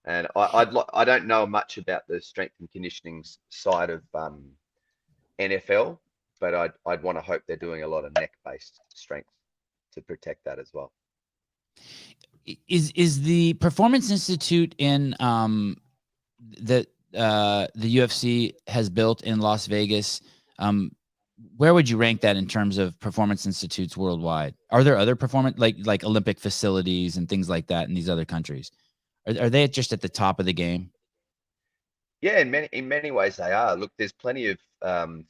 And I don't know much about the strength and conditioning side of NFL, but I'd want to hope they're doing a lot of neck-based strength to protect that as well. Is the Performance Institute in that the UFC has built in Las Vegas? Where would you rank that in terms of performance institutes worldwide? Are there other performance like Olympic facilities and things like that in these other countries? Are they just at the top of the game? Yeah, in many ways they are. Look, there's plenty of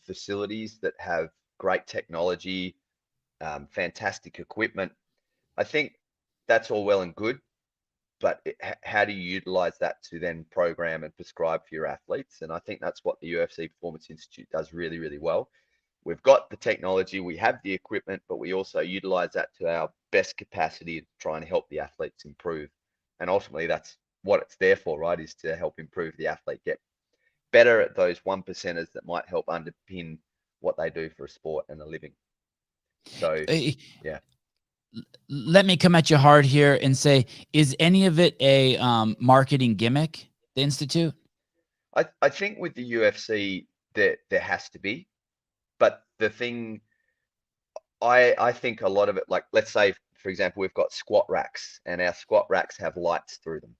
facilities that have great technology, fantastic equipment. I think that's all well and good, but how do you utilize that to then program and prescribe for your athletes? And I think that's what the UFC Performance Institute does really, really well. We've got the technology, we have the equipment, but we also utilize that to our best capacity to try and help the athletes improve. And ultimately, that's what it's there for, right? Is to help improve the athlete, get better at those 1%ers that might help underpin what they do for a sport and a living. So, yeah. Let me come at you hard here and say, is any of it a marketing gimmick, the Institute? I think with the UFC, there has to be. But the thing, I think a lot of it, like, let's say, for example, we've got squat racks and our squat racks have lights through them.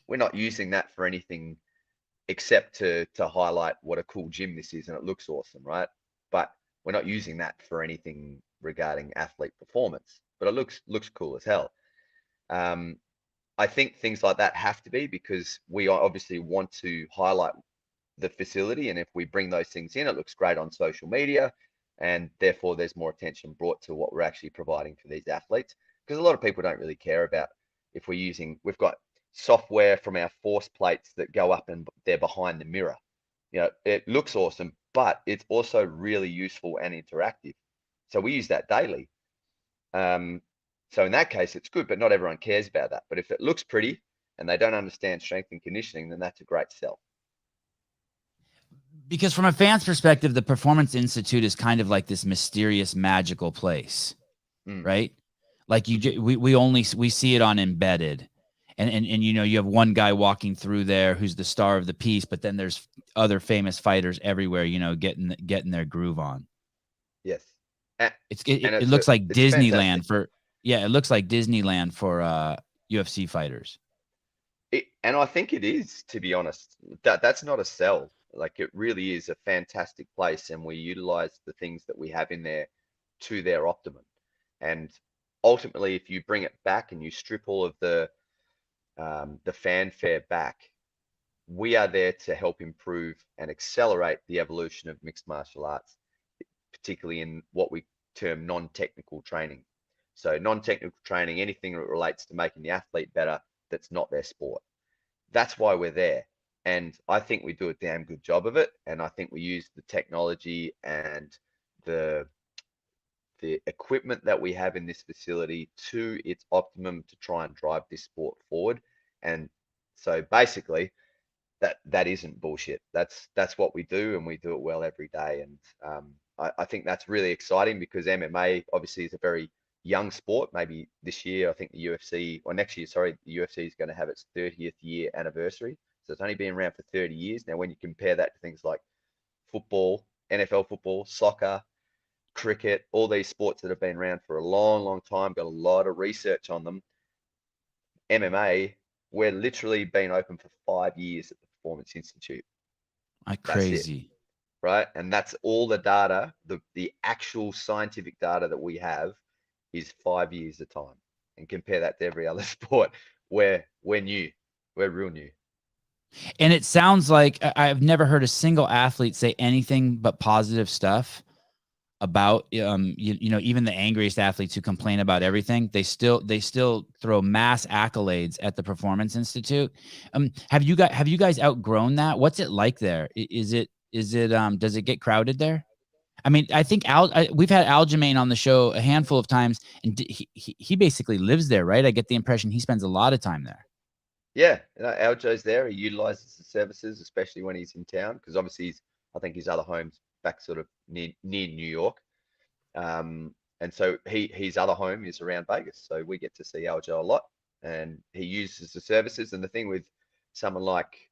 We're not using that for anything except to highlight what a cool gym this is and it looks awesome, right? But we're not using that for anything regarding athlete performance, but it looks cool as hell. I think things like that have to be, because we obviously want to highlight the facility, and if we bring those things in, it looks great on social media, and therefore there's more attention brought to what we're actually providing for these athletes, because a lot of people don't really care about if we've got software from our force plates that go up and they're behind the mirror. It looks awesome, but it's also really useful and interactive, so we use that daily. So in that case it's good, but not everyone cares about that. But if it looks pretty and they don't understand strength and conditioning, then that's a great sell. Because from a fan's perspective, the Performance Institute is kind of like this mysterious, magical place, right? Like we see it on Embedded, and you have one guy walking through there who's the star of the piece, but then there's other famous fighters everywhere, getting their groove on. Yes, it looks like Disneyland it looks like Disneyland for UFC fighters. And I think it is, to be honest. That's not a sell. Like, it really is a fantastic place, and we utilize the things that we have in there to their optimum. And ultimately, if you bring it back and you strip all of the fanfare back, we are there to help improve and accelerate the evolution of mixed martial arts, particularly in what we term non-technical training. So non-technical training, anything that relates to making the athlete better that's not their sport. That's why we're there. And I think we do a damn good job of it. And I think we use the technology and the equipment that we have in this facility to its optimum to try and drive this sport forward. And so basically that isn't bullshit. That's what we do, and we do it well every day. And I think that's really exciting, because MMA obviously is a very young sport. Maybe this year, I think the UFC is going to have its 30th year anniversary. So it's only been around for 30 years. Now, when you compare that to things like football, NFL football, soccer, cricket, all these sports that have been around for a long, long time, got a lot of research on them. MMA, we're literally been open for 5 years at the Performance Institute. Crazy. Right? And that's all the data, the actual scientific data that we have is 5 years of time. And compare that to every other sport, we're new. We're real new. And it sounds like I've never heard a single athlete say anything but positive stuff about, even the angriest athletes who complain about everything. They still throw mass accolades at the Performance Institute. Have you guys outgrown that? What's it like there? Does it get crowded there? I mean, I think we've had Aljamain on the show a handful of times, and he basically lives there, right? I get the impression he spends a lot of time there. Yeah, Aljo's there. He utilizes the services, especially when he's in town, because obviously I think his other home's back sort of near New York. And so his other home is around Vegas. So we get to see Aljo a lot, and he uses the services. And the thing with someone like,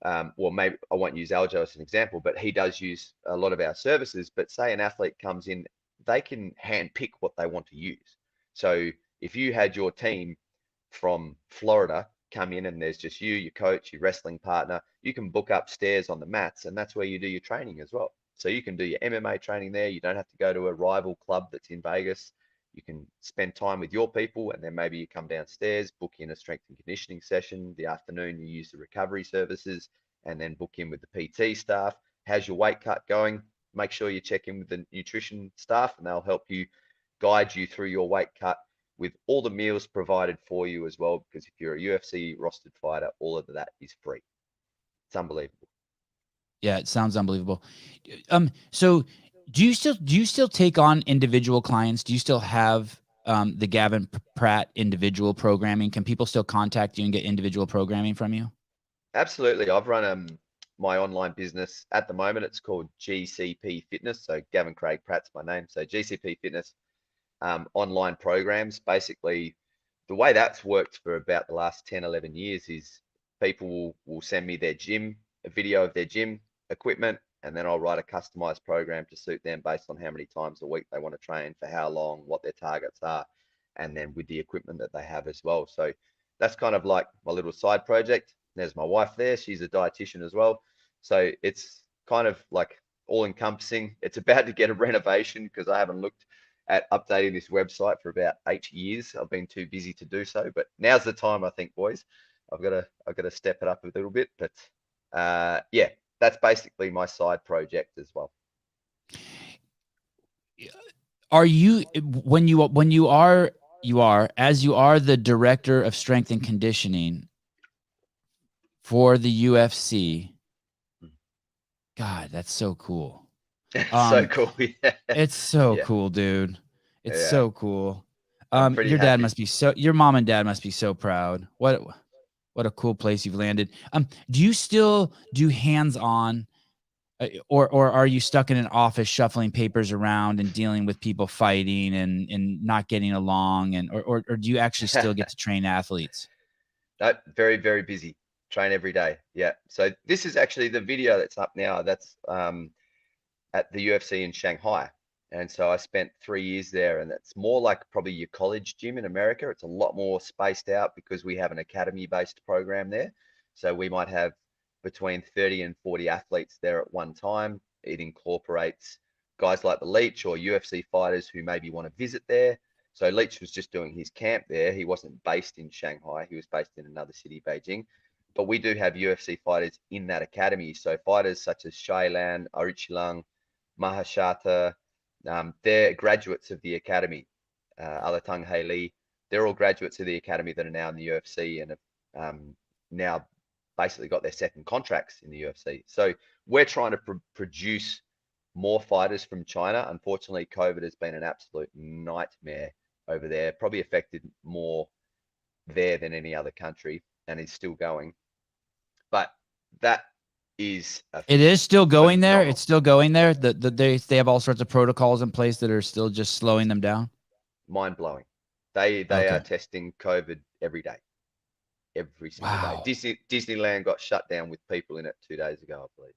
well, maybe I won't use Aljo as an example, but he does use a lot of our services. But say an athlete comes in, they can hand pick what they want to use. So if you had your team from Florida come in and there's just you, your coach, your wrestling partner, you can book upstairs on the mats, and that's where you do your training as well. So you can do your MMA training there. You don't have to go to a rival club that's in Vegas. You can spend time with your people, and then maybe you come downstairs, book in a strength and conditioning session. The afternoon, you use the recovery services, and then book in with the PT staff. How's your weight cut going? Make sure you check in with the nutrition staff, and they'll help you guide you through your weight cut with all the meals provided for you as well. Because if you're a UFC rostered fighter, all of that is free. It's unbelievable. Yeah, it sounds unbelievable. So do you still take on individual clients? Do you still have the Gavin Pratt individual programming? Can people still contact you and get individual programming from you? Absolutely. I've run my online business at the moment. It's called GCP Fitness. So Gavin Craig Pratt's my name. So GCP Fitness online programs. Basically, the way that's worked for about the last 10, 11 years is people will send me their gym, a video of their gym equipment, and then I'll write a customized program to suit them based on how many times a week they want to train, for how long, what their targets are, and then with the equipment that they have as well. So that's kind of like my little side project. There's my wife there. She's a dietitian as well. So it's kind of like all encompassing. It's about to get a renovation because I haven't looked at updating this website for about 8 years. I've been too busy to do so, but now's the time, I think, boys. I've got to step it up a little bit. But yeah, that's basically my side project as well. Are you when you are the director of strength and conditioning for the UFC? God, that's so cool. So cool. Yeah. It's so Yeah. cool, dude. It's Yeah. so cool. I'm pretty Your dad happy. must be your mom and dad must be so proud. What a cool place you've landed. Do you still do hands-on, or are you stuck in an office shuffling papers around and dealing with people fighting and not getting along, and or do you actually still get to train athletes? No, very, very busy. Train every day. Yeah. So this is actually the video that's up now. That's at the UFC in Shanghai. And so I spent 3 years there, and it's more like probably your college gym in America. It's a lot more spaced out because we have an academy-based program there. So we might have between 30 and 40 athletes there at one time. It incorporates guys like the Leech or UFC fighters who maybe want to visit there. So Leech was just doing his camp there. He wasn't based in Shanghai. He was based in another city, Beijing. But we do have UFC fighters in that academy. So fighters such as Shailan, Arichilang, Mahashata, they're graduates of the academy. Alatang Haley, they're all graduates of the academy that are now in the UFC and have now basically got their second contracts in the UFC. So we're trying to produce more fighters from China. Unfortunately, COVID has been an absolute nightmare over there, probably affected more there than any other country, and is still going. But that is it is still going there. phenomenal. It's still going there. They have all sorts of protocols in place that are still just slowing them down. Mind blowing. They Okay. are testing COVID every day, every single Wow. day. Disneyland got shut down with people in it 2 days ago, I believe.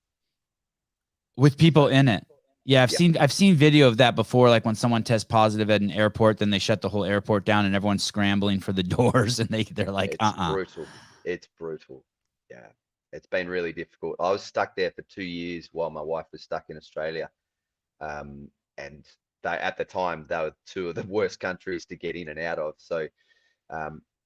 With people in it. Yeah, Yeah. I've seen video of that before, like when someone tests positive at an airport, then they shut the whole airport down and everyone's scrambling for the doors, and they're like, It's brutal. It's brutal. Yeah. It's been really difficult. I was stuck there for 2 years while my wife was stuck in Australia. And at the time, they were two of the worst countries to get in and out of. So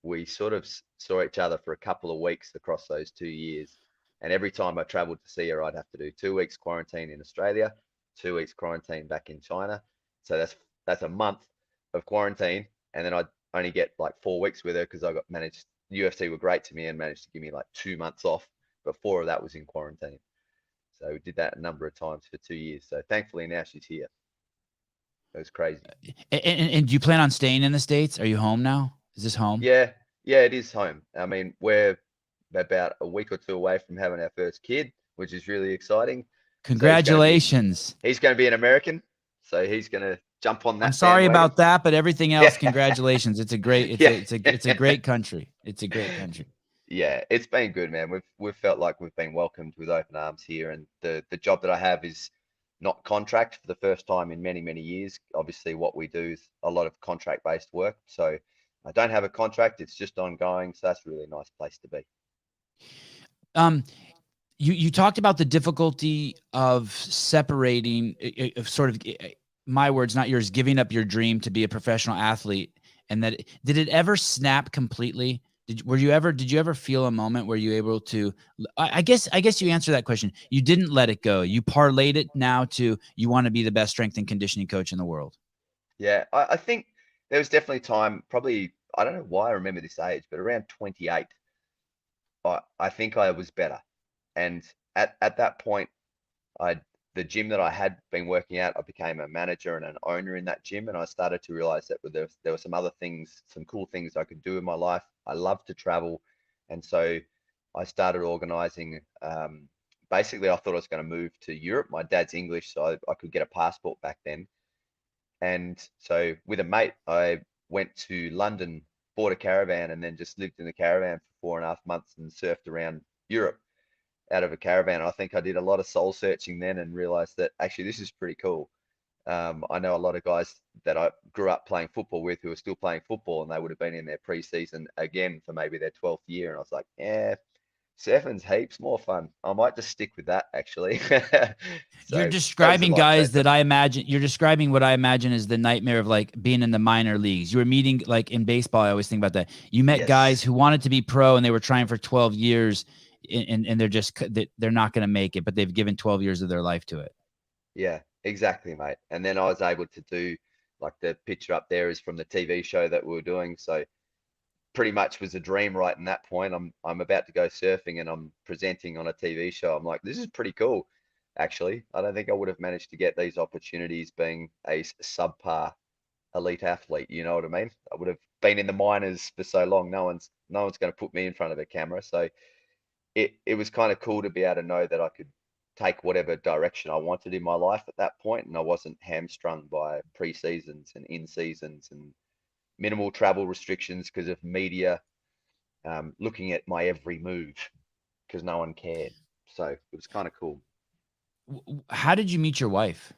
we sort of saw each other for a couple of weeks across those 2 years. And every time I traveled to see her, I'd have to do 2 weeks quarantine in Australia, 2 weeks quarantine back in China. So that's a month of quarantine. And then I'd only get like 4 weeks with her because I got managed. UFC were great to me and managed to give me like 2 months off, but 4 of that was in quarantine. So we did that a number of times for 2 years. So thankfully now she's here. It was crazy. And do you plan on staying in the States? Are you home now? Is this home? Yeah, it is home. I mean, we're about a week or two away from having our first kid, which is really exciting. Congratulations. He's going to be an American, so he's going to jump on that. I'm sorry bandwagon. about that, but everything else, Yeah. congratulations. It's a great, it's a great country. It's a great country. Yeah, it's been good, man. We've felt like we've been welcomed with open arms here, and the job that I have is not contract for the first time in many, many years. Obviously, what we do is a lot of contract-based work, so I don't have a contract. It's just ongoing, so that's a really nice place to be. You talked about the difficulty of separating, of sort of, my words, not yours, giving up your dream to be a professional athlete, and that did it ever snap completely? Did you ever feel a moment where you were able to, I guess you answered that question. You didn't let it go. You parlayed it now to, you want to be the best strength and conditioning coach in the world. Yeah, I think there was definitely time, probably, I don't know why I remember this age, but around 28, I think I was better. And at that point, the gym that I had been working at, I became a manager and an owner in that gym, and I started to realize that there were some other things, some cool things I could do in my life. I love to travel, and so I started organizing. Basically, I thought I was going to move to Europe. My dad's English, so I could get a passport back then. And so with a mate, I went to London, bought a caravan, and then just lived in the caravan for 4.5 months and surfed around Europe out of a caravan. I think I did a lot of soul searching then and realized that actually this is pretty cool. I know a lot of guys that I grew up playing football with who are still playing football, and they would have been in their pre-season again for maybe their 12th year. And I was like, yeah, surfing's heaps more fun. I might just stick with that, actually. So You're describing that guys that I imagine, you're describing what I imagine is the nightmare of like being in the minor leagues. You were meeting, like in baseball, I always think about that. You met Yes. guys who wanted to be pro and they were trying for 12 years and they're not going to make it, but they've given 12 years of their life to it. Yeah, exactly, mate. And then I was able to do, like, the picture up there is from the TV show that we were doing. So pretty much was a dream right in that point. I'm about to go surfing and I'm presenting on a TV show. I'm like, this is pretty cool, actually. I don't think I would have managed to get these opportunities being a subpar elite athlete. You know what I mean? I would have been in the minors for so long. No one's going to put me in front of a camera. So it was kind of cool to be able to know that I could take whatever direction I wanted in my life at that point, and I wasn't hamstrung by pre-seasons and in-seasons and minimal travel restrictions because of media looking at my every move because no one cared. So it was kind of cool. How did you meet your wife?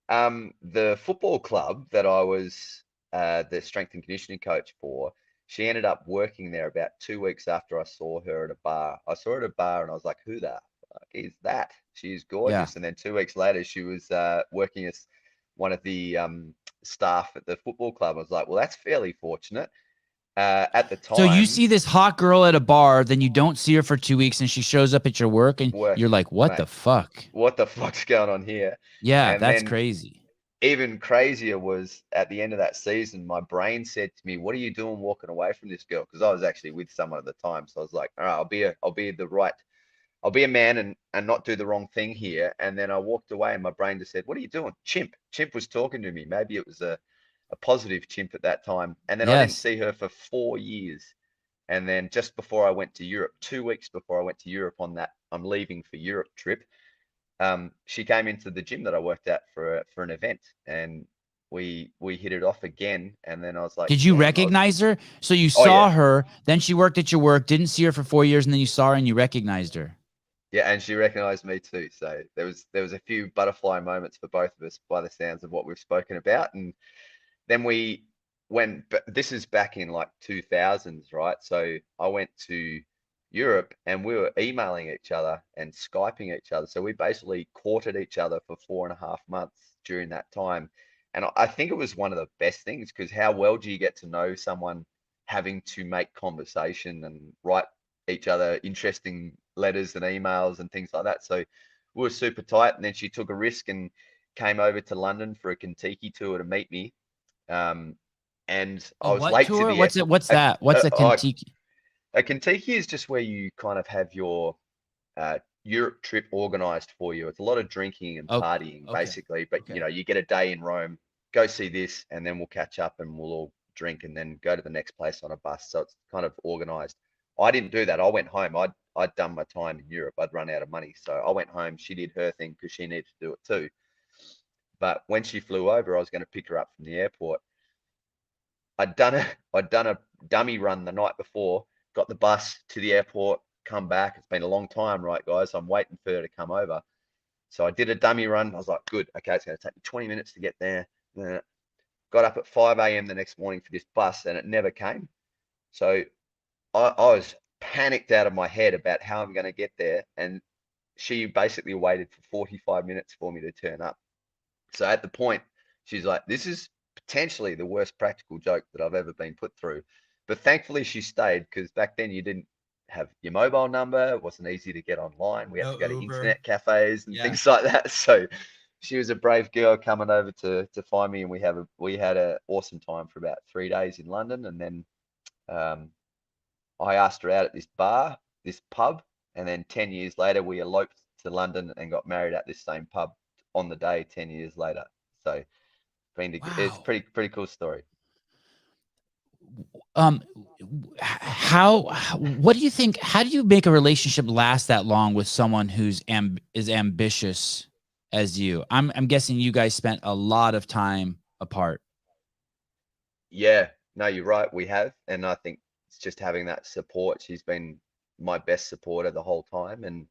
The football club that I was the strength and conditioning coach for, she ended up working there about 2 weeks after I saw her at a bar. I saw her at a bar and I was like, who the fuck is that? She's gorgeous. Yeah. And then 2 weeks later, she was working as one of the staff at the football club. I was like, well, that's fairly fortunate. At the time. So you see this hot girl at a bar, then you don't see her for 2 weeks and she shows up at your work and you're like, what the fuck? What the fuck's going on here? Yeah, And that's then crazy. even crazier was at the end of that season, my brain said to me, what are you doing walking away from this girl? Because I was actually with someone at the time. So I was like, all right, I'll be a man and not do the wrong thing here. And then I walked away and my brain just said, what are you doing? Chimp. Chimp was talking to me. Maybe it was a positive chimp at that time. And then I didn't see her for 4 years. And then just before I went to Europe, 2 weeks before I went to Europe on that I'm leaving for Europe trip, she came into the gym that I worked at for an event, and we hit it off again. And then I was like, did you recognize her? So you saw her, then she worked at your work, didn't see her for 4 years, and then you saw her and you recognized her. Yeah, and she recognized me too. So there was a few butterfly moments for both of us by the sounds of what we've spoken about. And then but this is back in like 2000s, right? So I went to Europe and we were emailing each other and Skyping each other. So we basically courted each other for 4.5 months during that time. And I think it was one of the best things, because how well do you get to know someone having to make conversation and write each other interesting letters and emails and things like that. So we were super tight. And then she took a risk and came over to London for a Kentucky tour to meet me. And I was late tour? to the What's that? What's a Kentucky? A Kentucky is just where you kind of have your Europe trip organized for you. It's a lot of drinking and partying, basically. But you get a day in Rome, go see this, and then we'll catch up and we'll all drink and then go to the next place on a bus. So it's kind of organized. I didn't do that. I went home. I'd done my time in Europe. I'd run out of money. So I went home. She did her thing because she needed to do it too. But when she flew over, I was going to pick her up from the airport. I'd done a dummy run the night before, got the bus to the airport, come back. It's been a long time, right, guys? I'm waiting for her to come over. So I did a dummy run. I was like, good. Okay, it's going to take me 20 minutes to get there. Got up at 5 a.m. the next morning for this bus, and it never came. So I was panicked out of my head about how I'm going to get there. And she basically waited for 45 minutes for me to turn up. So at the point, she's like, this is potentially the worst practical joke that I've ever been put through. But thankfully she stayed, because back then you didn't have your mobile number. It wasn't easy to get online. We had to go to internet cafes and things like that. So she was a brave girl coming over to find me, and we had an awesome time for about 3 days in London. And then I asked her out at this pub, and then 10 years later we eloped to London and got married at this same pub on the day 10 years later. So it's pretty cool story. What do you think? How do you make a relationship last that long with someone who's as ambitious as you? I'm guessing you guys spent a lot of time apart. Yeah, no, you're right. We have, and I think it's just having that support. She's been my best supporter the whole time, and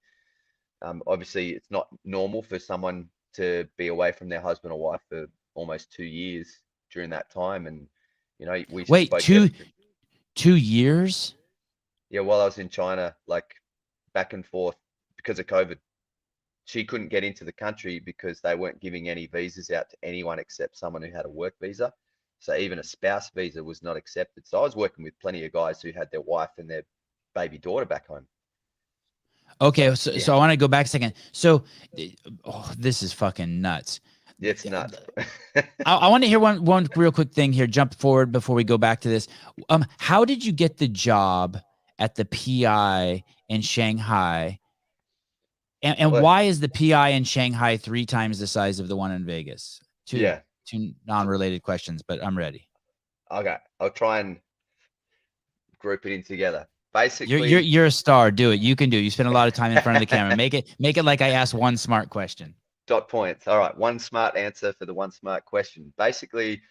obviously it's not normal for someone to be away from their husband or wife for almost 2 years during that time. And we wait spoke 2 years. Yeah, while I was in China, like back and forth because of COVID. She couldn't get into the country because they weren't giving any visas out to anyone except someone who had a work visa. So even a spouse visa was not accepted. So I was working with plenty of guys who had their wife and their baby daughter back home. Okay, so I want to go back a second. So, this is fucking nuts. It's nuts. I want to hear one real quick thing here. Jump forward before we go back to this. How did you get the job at the PI in Shanghai? And why is the PI in Shanghai 3 times the size of the one in Vegas? Two non-related questions, but I'm ready. Okay, I'll try and group it in together. Basically, you're a star. Do it. You can do it. You spend a lot of time in front of the camera. Make it like I asked one smart question. Dot points. All right, one smart answer for the one smart question. Basically,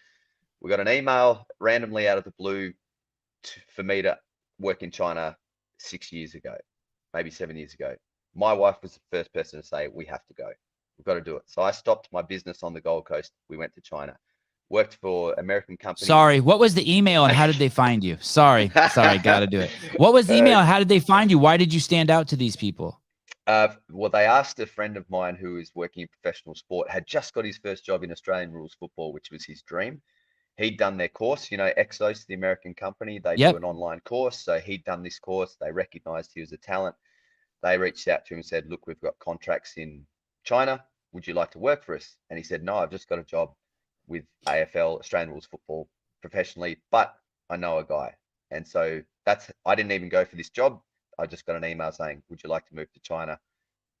we got an email randomly out of the blue for me to work in China 6 years ago, maybe 7 years ago. My wife was the first person to say, we have to go. We've got to do it. So I stopped my business on the Gold Coast. We went to China. Worked for American company. Sorry, what was the email and how did they find you? Sorry, got to do it. What was the email and how did they find you? Why did you stand out to these people? Well, they asked a friend of mine who is working in professional sport, had just got his first job in Australian rules football, which was his dream. He'd done their course, Exos, the American company, they do an online course. So he'd done this course. They recognized he was a talent. They reached out to him and said, look, we've got contracts in China. Would you like to work for us? And he said, no, I've just got a job with AFL, Australian rules football, professionally, but I know a guy. And so I didn't even go for this job. I just got an email saying, would you like to move to China,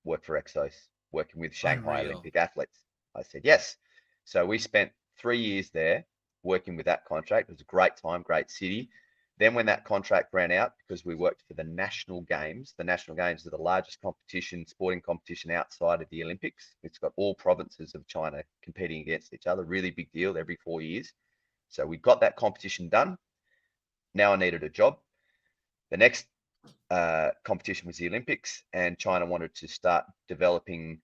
work for Exos, working with Shanghai Olympic athletes? I said, yes. So we spent 3 years there working with that contract. It was a great time, great city. Then when that contract ran out, because we worked for the National Games are the largest sporting competition outside of the Olympics. It's got all provinces of China competing against each other. Really big deal every 4 years. So we got that competition done. Now I needed a job. The next competition was the Olympics, and China wanted to start developing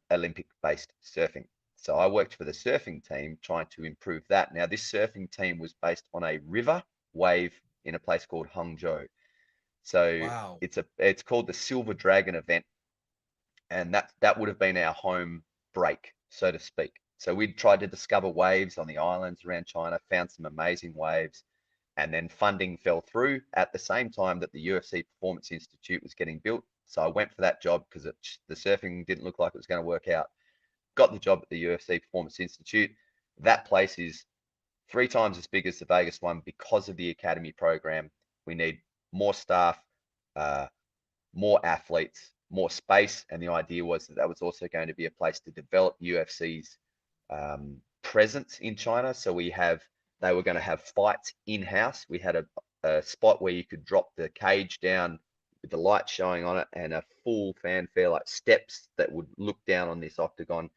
Olympic-based surfing. So I worked for the surfing team trying to improve that. Now this surfing team was based on a river wave in a place called Hangzhou. So it's called the Silver Dragon event, and that would have been our home break, so to speak. So we'd tried to discover waves on the islands around China, found some amazing waves, and then funding fell through at the same time that the UFC Performance Institute was getting built. So I went for that job because the surfing didn't look like it was going to work out. Got the job at the UFC Performance Institute. That place is 3 times as big as the Vegas one because of the academy program. We need more staff, more athletes, more space. And the idea was that was also going to be a place to develop UFC's presence in China. So they were going to have fights in-house. We had a spot where you could drop the cage down with the light showing on it, and a full fanfare, like steps that would look down on this octagon.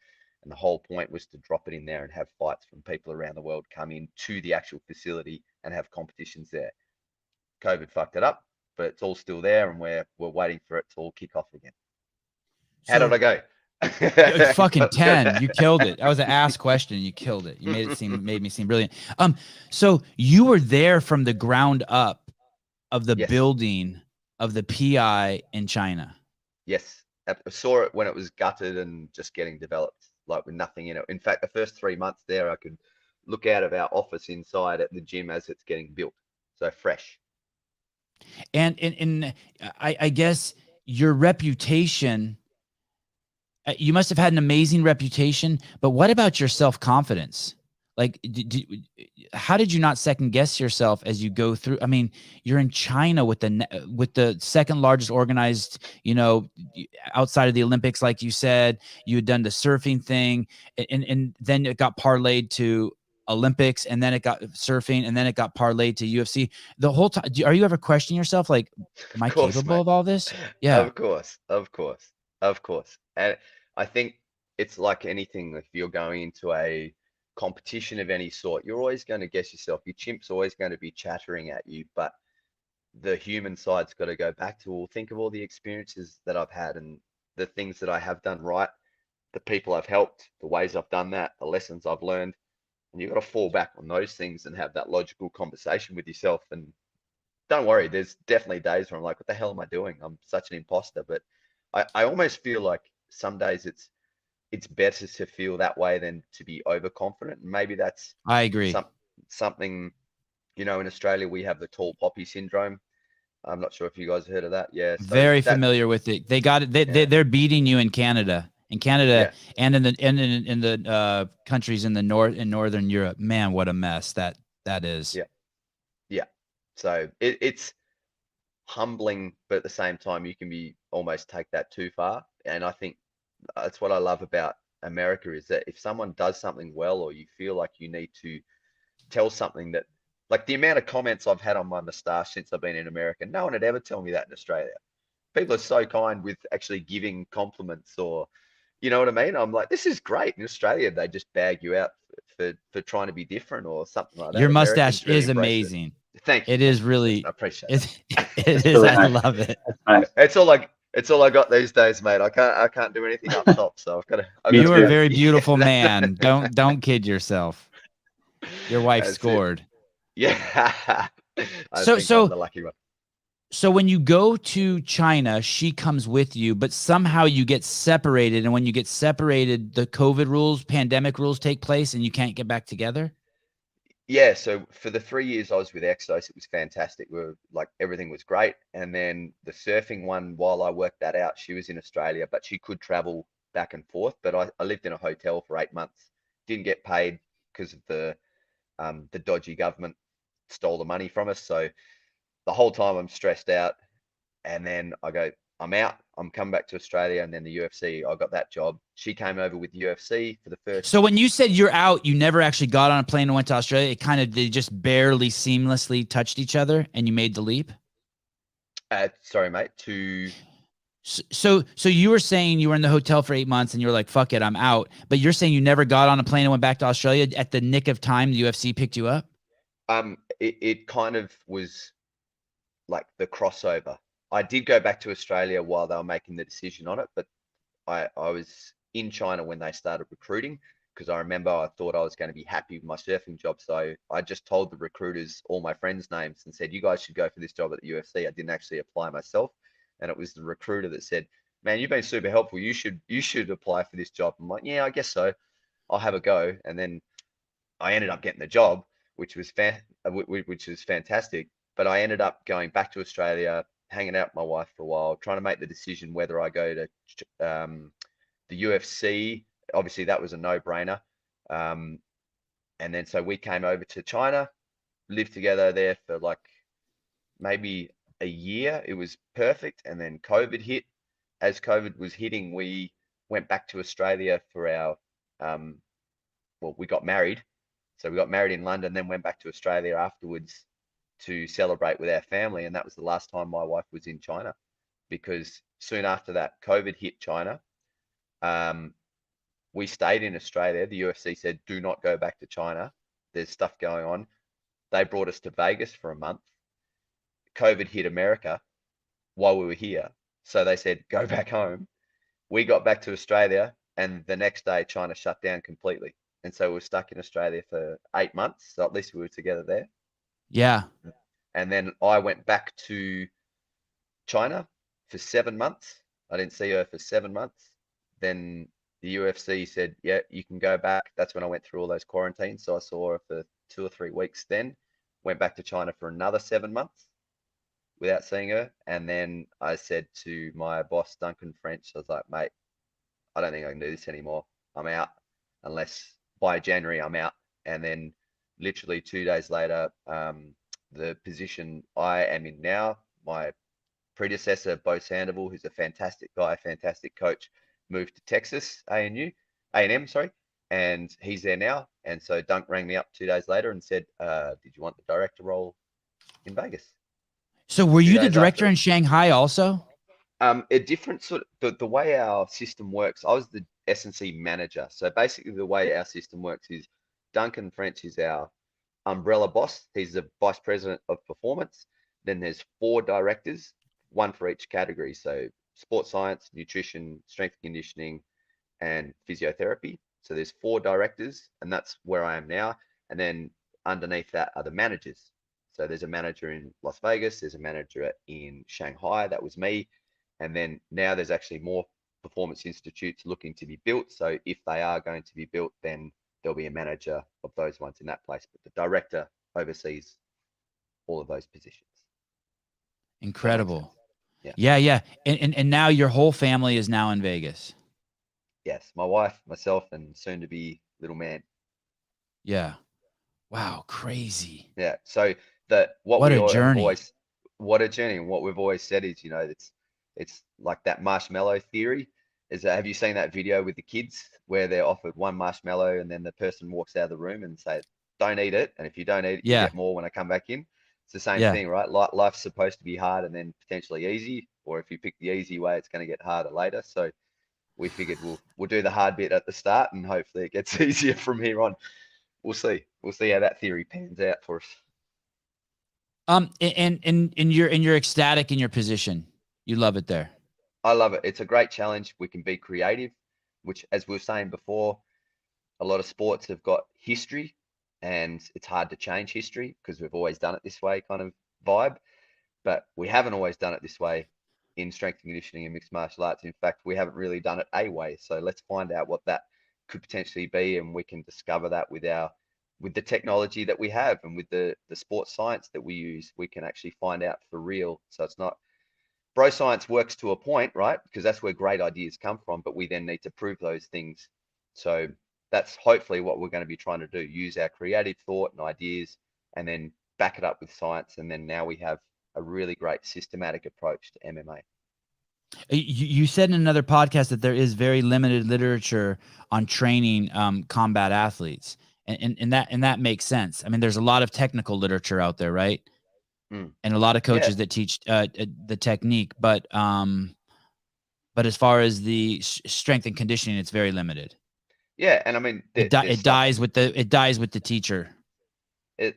And the whole point was to drop it in there and have fights from people around the world come in to the actual facility and have competitions there. COVID fucked it up, but it's all still there, and we're waiting for it to all kick off again. How did I go? Fucking 10. You killed it. That was an ass question. You killed it. You made me seem brilliant. So you were there from the ground up of the Yes. building of the PI in China. Yes. I saw it when it was gutted and just getting developed, like with nothing in it. In fact, the first 3 months there, I could look out of our office inside at the gym as it's getting built. So fresh. And I guess your reputation, you must have had an amazing reputation, but what about your self-confidence? Like, how did you not second guess yourself as you go through? I mean, you're in China with the second largest organized, outside of the Olympics, like you said. You had done the surfing thing, and then it got parlayed to Olympics, and then it got surfing, and then it got parlayed to UFC. The whole time, are you ever questioning yourself, like, am I capable of all this? Yeah, Of course. And I think it's like anything. If you're going into a competition of any sort, you're always going to guess yourself. Your chimp's always going to be chattering at you, but the human side's got to go back to, well, think of all the experiences that I've had and the things that I have done right, the people I've helped, the ways I've done that, the lessons I've learned. And you've got to fall back on those things and have that logical conversation with yourself. And don't worry, there's definitely days where I'm like, what the hell am I doing? I'm such an imposter. But I almost feel like some days it's better to feel that way than to be overconfident. And maybe that's I agree. Something, in Australia, we have the tall poppy syndrome. I'm not sure if you guys heard of that. Yeah. So Very familiar with it. They got it. They're beating you in Canada. And in the countries in northern Europe. Man, what a mess that is. Yeah. So it's humbling, but at the same time, you can be almost take that too far. And I think that's what I love about America, is that if someone does something well, or you feel like you need to tell something, that, like, the amount of comments I've had on my moustache since I've been in America, no one would ever tell me that in Australia. People are so kind with actually giving compliments, or, you know what I mean? I'm like, this is great. In Australia, they just bag you out for trying to be different or something like that. Your mustache Americans really is embrace it. amazing. Thank you. It is really. I appreciate it. It is. I love it. It's all I got these days, mate. I can't do anything up top, so I've got to. You are a very beautiful man. Don't kid yourself. Your wife scored. Yeah. I think I'm the lucky one. So when you go to China, she comes with you, but somehow you get separated. And when you get separated, the COVID rules, pandemic rules take place, and you can't get back together. Yeah. So for the 3 years I was with Exos, it was fantastic. Everything was great. And then the surfing one, while I worked that out, she was in Australia, but she could travel back and forth. But I lived in a hotel for 8 months, didn't get paid because of the dodgy government stole the money from us. So the whole time I'm stressed out, and then I go, I'm out. I'm coming back to Australia, and then the UFC, I got that job. She came over with UFC for the first. So when you said you're out, you never actually got on a plane and went to Australia. They just barely seamlessly touched each other, and you made the leap. Sorry, mate. So you were saying you were in the hotel for 8 months, and you were like, "Fuck it, I'm out." But you're saying you never got on a plane and went back to Australia at the nick of time. The UFC picked you up. It kind of was like the crossover. I did go back to Australia while they were making the decision on it, but I was in China when they started recruiting, because I remember I thought I was going to be happy with my surfing job. So I just told the recruiters all my friends' names and said, you guys should go for this job at the UFC. I didn't actually apply myself. And it was the recruiter that said, man, you've been super helpful. You should apply for this job. I'm like, yeah, I guess so. I'll have a go. And then I ended up getting the job, which was fantastic. But I ended up going back to Australia, hanging out with my wife for a while, trying to make the decision whether I go to the UFC. Obviously, that was a no-brainer. And then so we came over to China, lived together there for like maybe a year. It was perfect. And then COVID hit. As COVID was hitting, we went back to Australia for our, we got married. So we got married in London, then went back to Australia afterwards to celebrate with our family. And that was the last time my wife was in China, because soon after that, COVID hit China. We stayed in Australia. The UFC said, do not go back to China. There's stuff going on. They brought us to Vegas for a month. COVID hit America while we were here. So they said, go back home. We got back to Australia, and the next day China shut down completely. And so we were stuck in Australia for 8 months. So at least we were together there. Yeah. And then I went back to China for 7 months. I didn't see her for 7 months. Then the UFC said, yeah, you can go back. That's when I went through all those quarantines. So I saw her for 2 or 3 weeks then. Went back to China for another 7 months without seeing her. And then I said to my boss, Duncan French, I was like, mate, I don't think I can do this anymore. I'm out. Unless by January I'm out. And then literally 2 days later, the position I am in now, my predecessor, Bo Sandoval, who's a fantastic guy, fantastic coach, moved to Texas, A&M, sorry, and he's there now. And so Dunk rang me up 2 days later and said, did you want the director role in Vegas? So were 2 you the days director after. in Shanghai also? A different sort of, the way our system works, I was the S&C manager. So basically the way our system works is Duncan French is our umbrella boss. He's the vice president of performance. Then there's 4 directors, one for each category. So sports science, nutrition, strength and conditioning, and physiotherapy. So there's 4 directors, and that's where I am now. And then underneath that are the managers. So there's a manager in Las Vegas, there's a manager in Shanghai, that was me. And then now there's actually more performance institutes looking to be built. So if they are going to be built, then there'll be a manager of those ones in that place. But the director oversees all of those positions. Incredible. Yeah. Yeah. And now your whole family is now in Vegas. Yes, my wife, myself, and soon to be little man. Yeah. Wow, crazy. Yeah. So what a journey. And what we've always said is, it's like that marshmallow theory. Have you seen that video with the kids where they're offered one marshmallow and then the person walks out of the room and say, don't eat it. And if you don't eat it, you Yeah. get more when I come back in. It's the same Yeah. thing, right? Life's supposed to be hard and then potentially easy. Or if you pick the easy way, it's going to get harder later. So we figured we'll do the hard bit at the start and hopefully it gets easier from here on. We'll see. We'll see how that theory pans out for us. And you're ecstatic in your position. You love it there. I love it. It's a great challenge. We can be creative, which, as we were saying before, a lot of sports have got history and it's hard to change history because we've always done it this way kind of vibe. But we haven't always done it this way in strength and conditioning and mixed martial arts. In fact, we haven't really done it a way. So let's find out what that could potentially be, and we can discover that with the technology that we have and with the sports science that we use. We can actually find out for real. So it's not bro science works to a point, right? Because that's where great ideas come from, but we then need to prove those things. So that's hopefully what we're going to be trying to do, use our creative thought and ideas and then back it up with science. And then now we have a really great systematic approach to MMA. You said in another podcast that there is very limited literature on training combat athletes, and that makes sense. I mean, there's a lot of technical literature out there, right? And a lot of coaches that teach the technique, but as far as the strength and conditioning, it's very limited. Yeah, and I mean, it dies with the teacher. Yeah,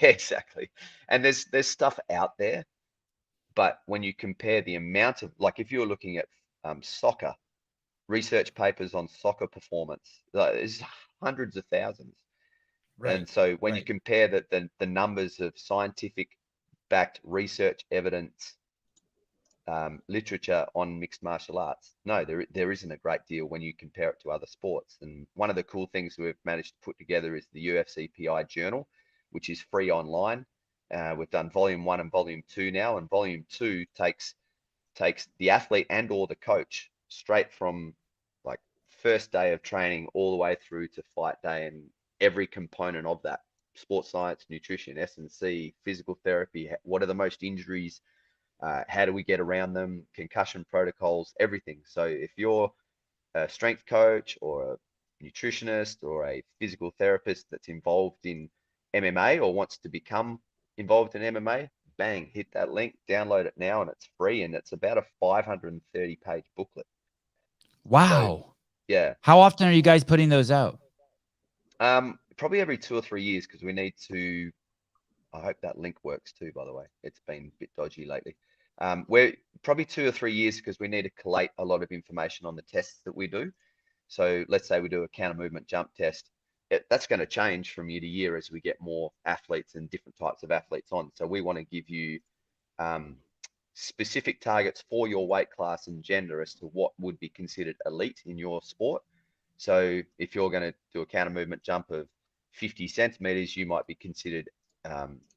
exactly. And there's stuff out there, but when you compare the amount of, like, if you're looking at soccer research papers on soccer performance, there's hundreds of thousands. Right. And so when you compare the numbers of scientific backed research evidence literature on mixed martial arts, no, there isn't a great deal when you compare it to other sports. And one of the cool things we've managed to put together is the UFC PI journal, which is free online. We've done volume 1 and volume 2 now, and volume 2 takes the athlete and or the coach straight from like first day of training all the way through to fight day, and every component of that: sports science, nutrition, S&C, physical therapy, what are the most injuries, how do we get around them, concussion protocols, everything. So if you're a strength coach or a nutritionist or a physical therapist that's involved in MMA or wants to become involved in MMA, bang, hit that link, download it now, and it's free, and it's about a 530-page booklet. Wow. Yeah. How often are you guys putting those out? Probably every 2 or 3 years, because we need to. I hope that link works too, by the way. It's been a bit dodgy lately. We're probably 2 or 3 years, because we need to collate a lot of information on the tests that we do. So let's say we do a counter movement jump test. That's going to change from year to year as we get more athletes and different types of athletes on. So we want to give you specific targets for your weight class and gender as to what would be considered elite in your sport. So if you're going to do a counter movement jump of 50 centimeters, you might be considered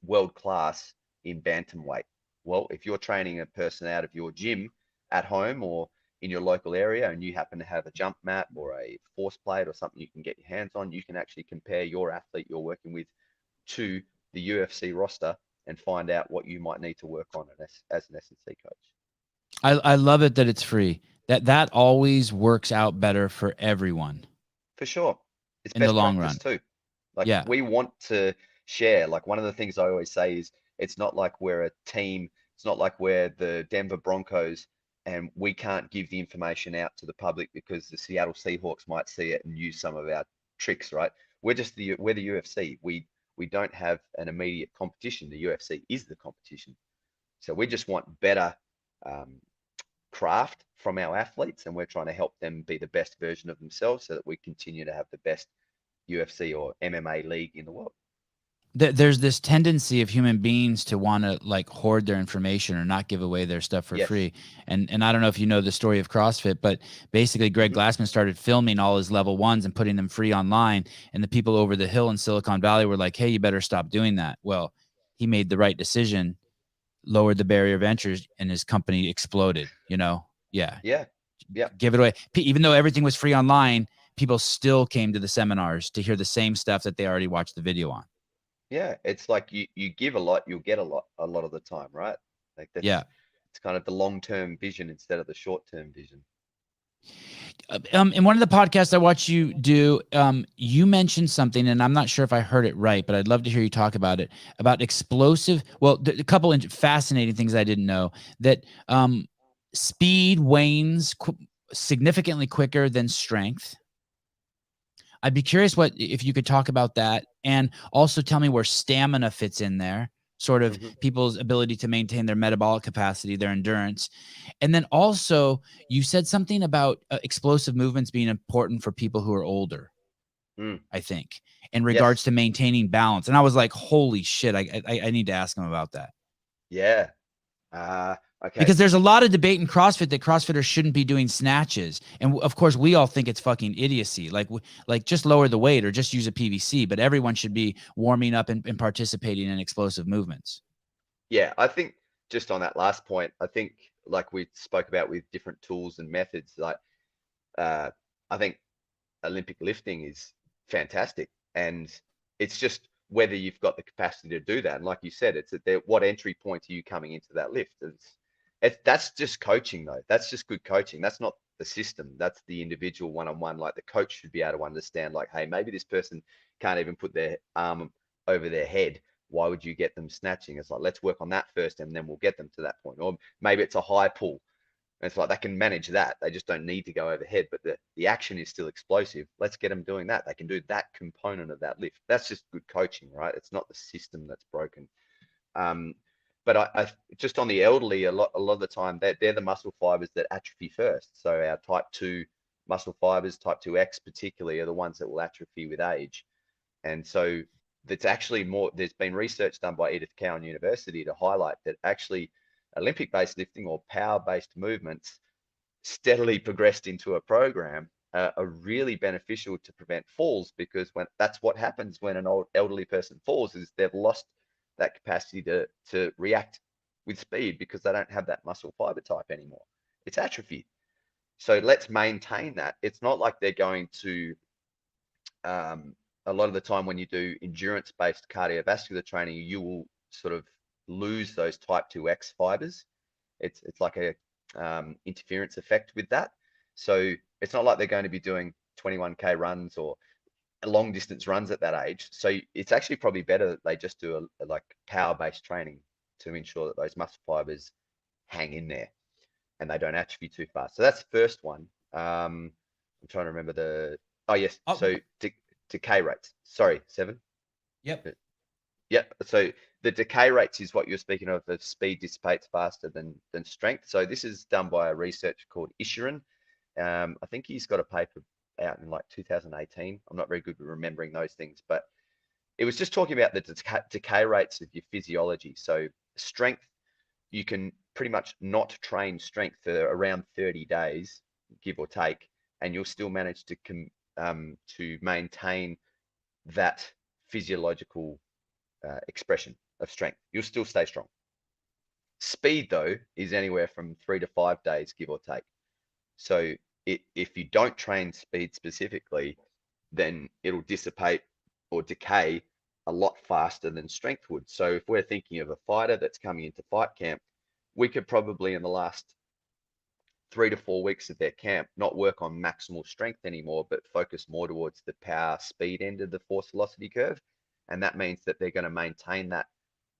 world class in bantamweight. Well, if you're training a person out of your gym at home or in your local area, and you happen to have a jump mat or a force plate or something you can get your hands on, you can actually compare your athlete you're working with to the UFC roster and find out what you might need to work on as an S&C coach. I love it that it's free. That always works out better for everyone. For sure. It's in best the long practice run too. Like, yeah. we want to share. Like, one of the things I always say is, it's not like we're a team. It's not like we're the Denver Broncos and we can't give the information out to the public because the Seattle Seahawks might see it and use some of our tricks, right? We're the UFC. We don't have an immediate competition. The UFC is the competition. So we just want better craft from our athletes, and we're trying to help them be the best version of themselves so that we continue to have the best UFC or MMA league in the world. There's this tendency of human beings to want to like hoard their information or not give away their stuff for free. And I don't know if you know the story of CrossFit, but basically Greg Glassman started filming all his level ones and putting them free online. And the people over the hill in Silicon Valley were like, hey, you better stop doing that. Well, he made the right decision, lowered the barrier of entry, and his company exploded, Yeah. Give it away. Even though everything was free online, people still came to the seminars to hear the same stuff that they already watched the video on. Yeah, it's like you give a lot, you'll get a lot of the time, right? Like, that's, it's kind of the long-term vision instead of the short-term vision. In one of the podcasts I watched you do, you mentioned something, and I'm not sure if I heard it right, but I'd love to hear you talk about it, about explosive. Well, a couple of fascinating things I didn't know, that speed wanes significantly quicker than strength. I'd be curious if you could talk about that, and also tell me where stamina fits in there, sort of people's ability to maintain their metabolic capacity, their endurance. And then also you said something about explosive movements being important for people who are older, I think, in regards to maintaining balance. And I was like, holy shit, I need to ask him about that. Yeah. Okay. Because there's a lot of debate in CrossFit that CrossFitters shouldn't be doing snatches. And of course, we all think it's fucking idiocy. Like just lower the weight or just use a PVC, but everyone should be warming up and participating in explosive movements. Yeah, I think just on that last point, I think like we spoke about with different tools and methods, like I think Olympic lifting is fantastic. And it's just whether you've got the capacity to do that. And like you said, it's what entry point are you coming into that lift? That's just coaching though. That's just good coaching. That's not the system. That's the individual one-on-one. Like, the coach should be able to understand, like, hey, maybe this person can't even put their arm over their head. Why would you get them snatching? It's like, let's work on that first and then we'll get them to that point. Or maybe it's a high pull. And it's like, they can manage that. They just don't need to go overhead, but the action is still explosive. Let's get them doing that. They can do that component of that lift. That's just good coaching, right? It's not the system that's broken. But I just on the elderly, a lot of the time, they're the muscle fibers that atrophy first. So our type 2 muscle fibers, type 2X particularly, are the ones that will atrophy with age. And so that's actually more, there's been research done by Edith Cowan University to highlight that actually Olympic-based lifting or power-based movements steadily progressed into a program are really beneficial to prevent falls, because that's what happens when an old elderly person falls, is they've lost that capacity to react with speed because they don't have that muscle fiber type anymore. It's atrophy. So let's maintain that. It's not like they're going to, a lot of the time when you do endurance-based cardiovascular training, you will sort of lose those type 2X fibers. It's like a interference effect with that. So it's not like they're going to be doing 21K runs or long distance runs at that age. So it's actually probably better that they just do a like power-based training to ensure that those muscle fibers hang in there and they don't atrophy too fast. So that's the first one. I'm trying to remember yes. Oh. So decay rates. Sorry, Sevan. Yep. Yep. So the decay rates is what you're speaking of. The speed dissipates faster than strength. So this is done by a researcher called Ishirin. I think he's got a paper out in like 2018. I'm not very good with remembering those things, but it was just talking about the decay rates of your physiology. So strength, you can pretty much not train strength for around 30 days, give or take, and you'll still manage to maintain that physiological expression of strength. You'll still stay strong. Speed, though, is anywhere from 3 to 5 days, give or take. So if you don't train speed specifically, then it'll dissipate or decay a lot faster than strength would. So if we're thinking of a fighter that's coming into fight camp, we could probably in the last 3 to 4 weeks of their camp not work on maximal strength anymore, but focus more towards the power speed end of the force velocity curve. And that means that they're going to maintain that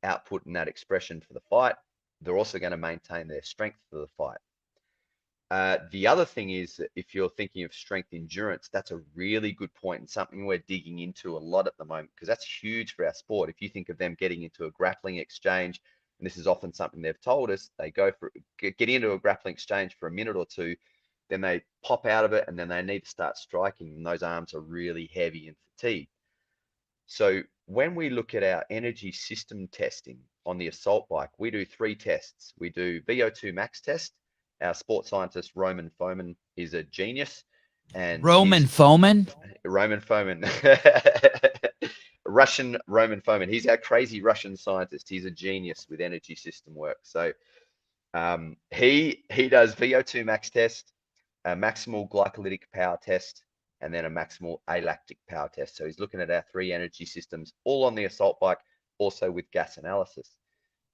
output and that expression for the fight. They're also going to maintain their strength for the fight. The other thing is that if you're thinking of strength endurance, that's a really good point and something we're digging into a lot at the moment, because that's huge for our sport. If you think of them getting into a grappling exchange, and this is often something they've told us, they go for get into a grappling exchange for a minute or two, then they pop out of it, and then they need to start striking, and those arms are really heavy and fatigued. So when we look at our energy system testing on the assault bike, we do 3 tests. We do VO2 max test. Our sports scientist, Roman Fomin, is a genius. And Roman Fomin? Russian Roman Fomin. He's our crazy Russian scientist. He's a genius with energy system work. So he does VO2 max test, a maximal glycolytic power test, and then a maximal alactic power test. So he's looking at our 3 energy systems, all on the assault bike, also with gas analysis.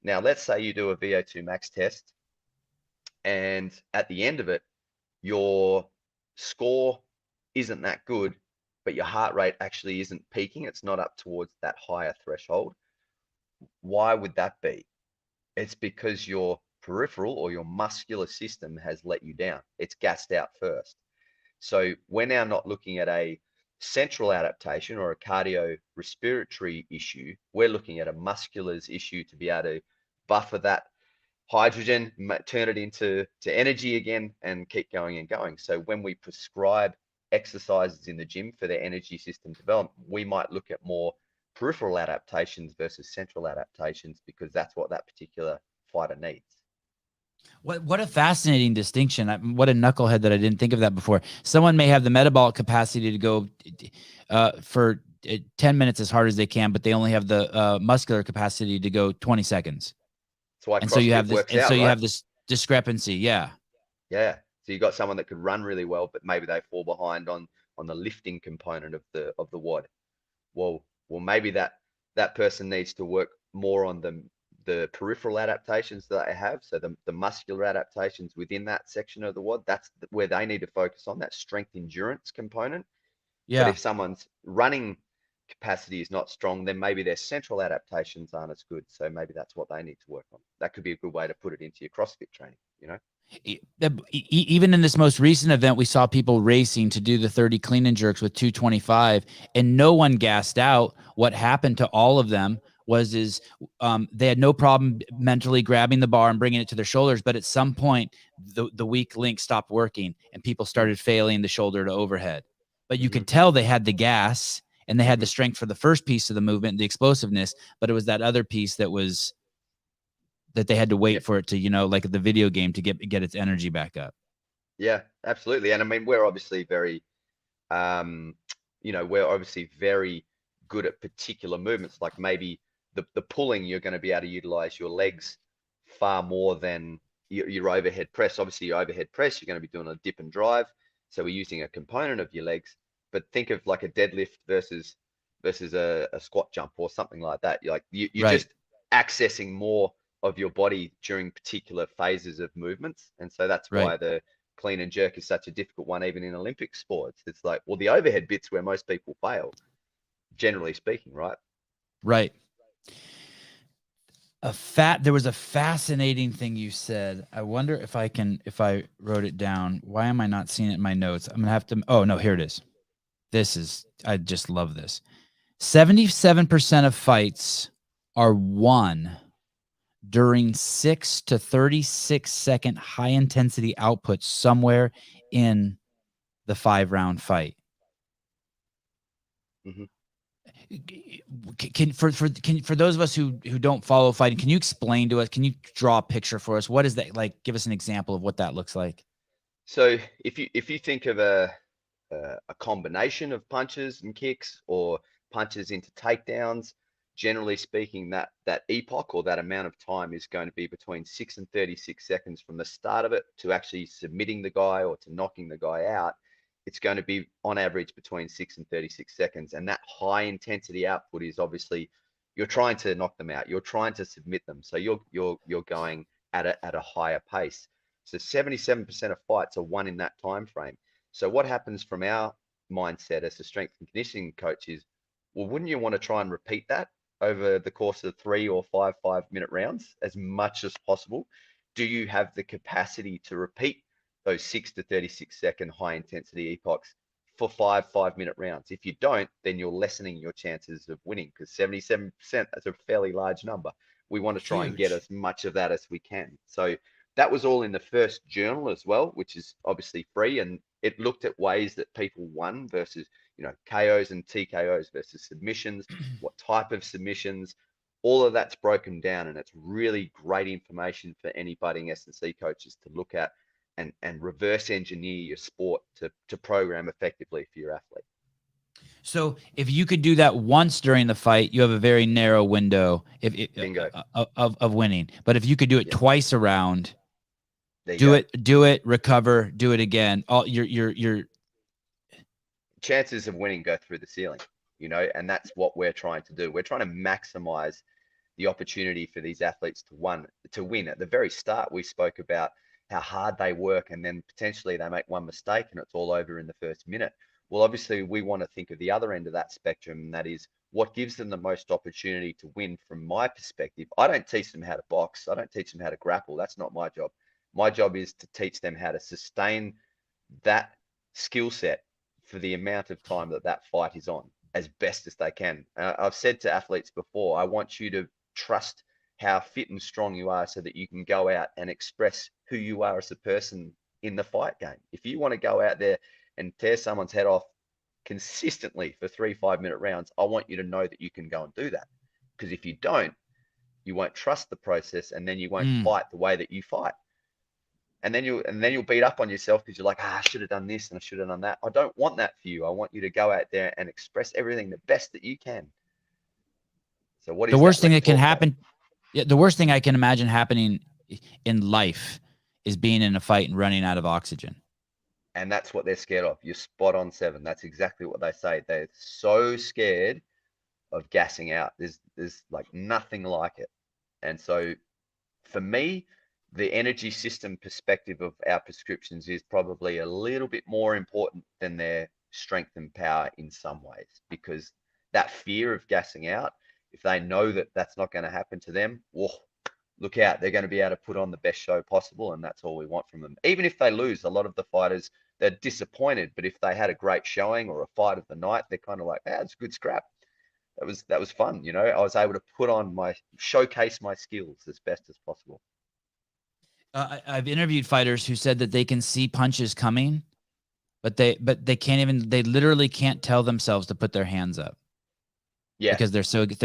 Now, let's say you do a VO2 max test, and at the end of it, your score isn't that good, but your heart rate actually isn't peaking. It's not up towards that higher threshold. Why would that be? It's because your peripheral or your muscular system has let you down. It's gassed out first. So we're now not looking at a central adaptation or a cardiorespiratory issue. We're looking at a muscular's issue to be able to buffer that hydrogen, turn it into energy again, and keep going and going. So when we prescribe exercises in the gym for their energy system development, we might look at more peripheral adaptations versus central adaptations, because that's what that particular fighter needs. What a fascinating distinction. What a knucklehead that I didn't think of that before. Someone may have the metabolic capacity to go for 10 minutes as hard as they can, but they only have the muscular capacity to go 20 seconds. And so you have this, you have this discrepancy. Yeah. Yeah. So you got someone that could run really well, but maybe they fall behind on the lifting component of the WOD. Well, maybe that person needs to work more on the peripheral adaptations that they have. So the muscular adaptations within that section of the WOD, that's where they need to focus on, that strength endurance component. Yeah. But if someone's running capacity is not strong, then maybe their central adaptations aren't as good. So maybe that's what they need to work on. That could be a good way to put it into your CrossFit training, you know? Even in this most recent event, we saw people racing to do the 30 clean and jerks with 225, and no one gassed out. What happened to all of them was they had no problem mentally grabbing the bar and bringing it to their shoulders, but at some point the weak link stopped working and people started failing the shoulder to overhead. But you could tell they had the gas and they had the strength for the first piece of the movement, the explosiveness, but it was that other piece that they had to wait for it to, like the video game, to get its energy back up. Yeah, absolutely. And I mean, we're obviously very, we're obviously very good at particular movements. Like maybe the pulling, you're going to be able to utilize your legs far more than your overhead press. Obviously, your overhead press, you're going to be doing a dip and drive. So we're using a component of your legs. But think of like a deadlift versus a squat jump or something like that. You're right. Just accessing more of your body during particular phases of movements. And so that's why the clean and jerk is such a difficult one, even in Olympic sports. It's like, well, the overhead bit's where most people fail, generally speaking, right? Right. There was a fascinating thing you said. I wonder if I wrote it down. Why am I not seeing it in my notes? I'm gonna have to. Oh no, here it is. I just love this. 77% of fights are won during 6 to 36 second high intensity output somewhere in the 5-round fight. Mm-hmm. For those of us who don't follow fighting, can you explain to us? Can you draw a picture for us? What is that like? Give us an example of what that looks like. So if you think of a combination of punches and kicks or punches into takedowns, generally speaking, that epoch or that amount of time is going to be between 6 and 36 seconds from the start of it to actually submitting the guy or to knocking the guy out. It's going to be on average between 6 and 36 seconds. And that high intensity output is obviously you're trying to knock them out. You're trying to submit them. So you're going at a higher pace. So 77% of fights are won in that time frame. So what happens from our mindset as a strength and conditioning coach is, well, wouldn't you want to try and repeat that over the course of 3 or 5-minute rounds as much as possible? Do you have the capacity to repeat those 6 to 36 second high intensity epochs for 5-minute rounds? If you don't, then you're lessening your chances of winning, because 77%, that's a fairly large number. We want to try and get as much of that as we can. So that was all in the first journal as well, which is obviously free. And it looked at ways that people won versus, KOs and TKOs versus submissions, what type of submissions, all of that's broken down. And it's really great information for any budding S&C coaches to look at and reverse engineer your sport to program effectively for your athlete. So if you could do that once during the fight, you have a very narrow window of winning. But if you could do it twice around, do it, recover, do it again. All your chances of winning go through the ceiling, and that's what we're trying to do. We're trying to maximize the opportunity for these athletes to win. At the very start, we spoke about how hard they work, and then potentially they make one mistake and it's all over in the first minute. Well, obviously we want to think of the other end of that spectrum, and that is what gives them the most opportunity to win. From my perspective, I don't teach them how to box. I don't teach them how to grapple. That's not my job. My job is to teach them how to sustain that skill set for the amount of time that fight is on as best as they can. I've said to athletes before, I want you to trust how fit and strong you are so that you can go out and express who you are as a person in the fight game. If you want to go out there and tear someone's head off consistently for 3-5-minute rounds, I want you to know that you can go and do that. Because if you don't, you won't trust the process, and then you won't fight the way that you fight. And then you'll beat up on yourself because you're like, I should have done this and I should have done that. I don't want that for you. I want you to go out there and express everything the best that you can. So what is the worst thing that can happen? Yeah, the worst thing I can imagine happening in life is being in a fight and running out of oxygen. And that's what they're scared of. You're spot on, Sevan. That's exactly what they say. They're so scared of gassing out. There's like nothing like it. And so for me, the energy system perspective of our prescriptions is probably a little bit more important than their strength and power in some ways, because that fear of gassing out, if they know that that's not going to happen to them, look out. They're going to be able to put on the best show possible, and that's all we want from them. Even if they lose, a lot of the fighters, they're disappointed, but if they had a great showing or a fight of the night, they're kind of like, it's a good scrap. That was fun. I was able to showcase my skills as best as possible. I've interviewed fighters who said that they can see punches coming, but they literally can't tell themselves to put their hands up. Yeah, because they're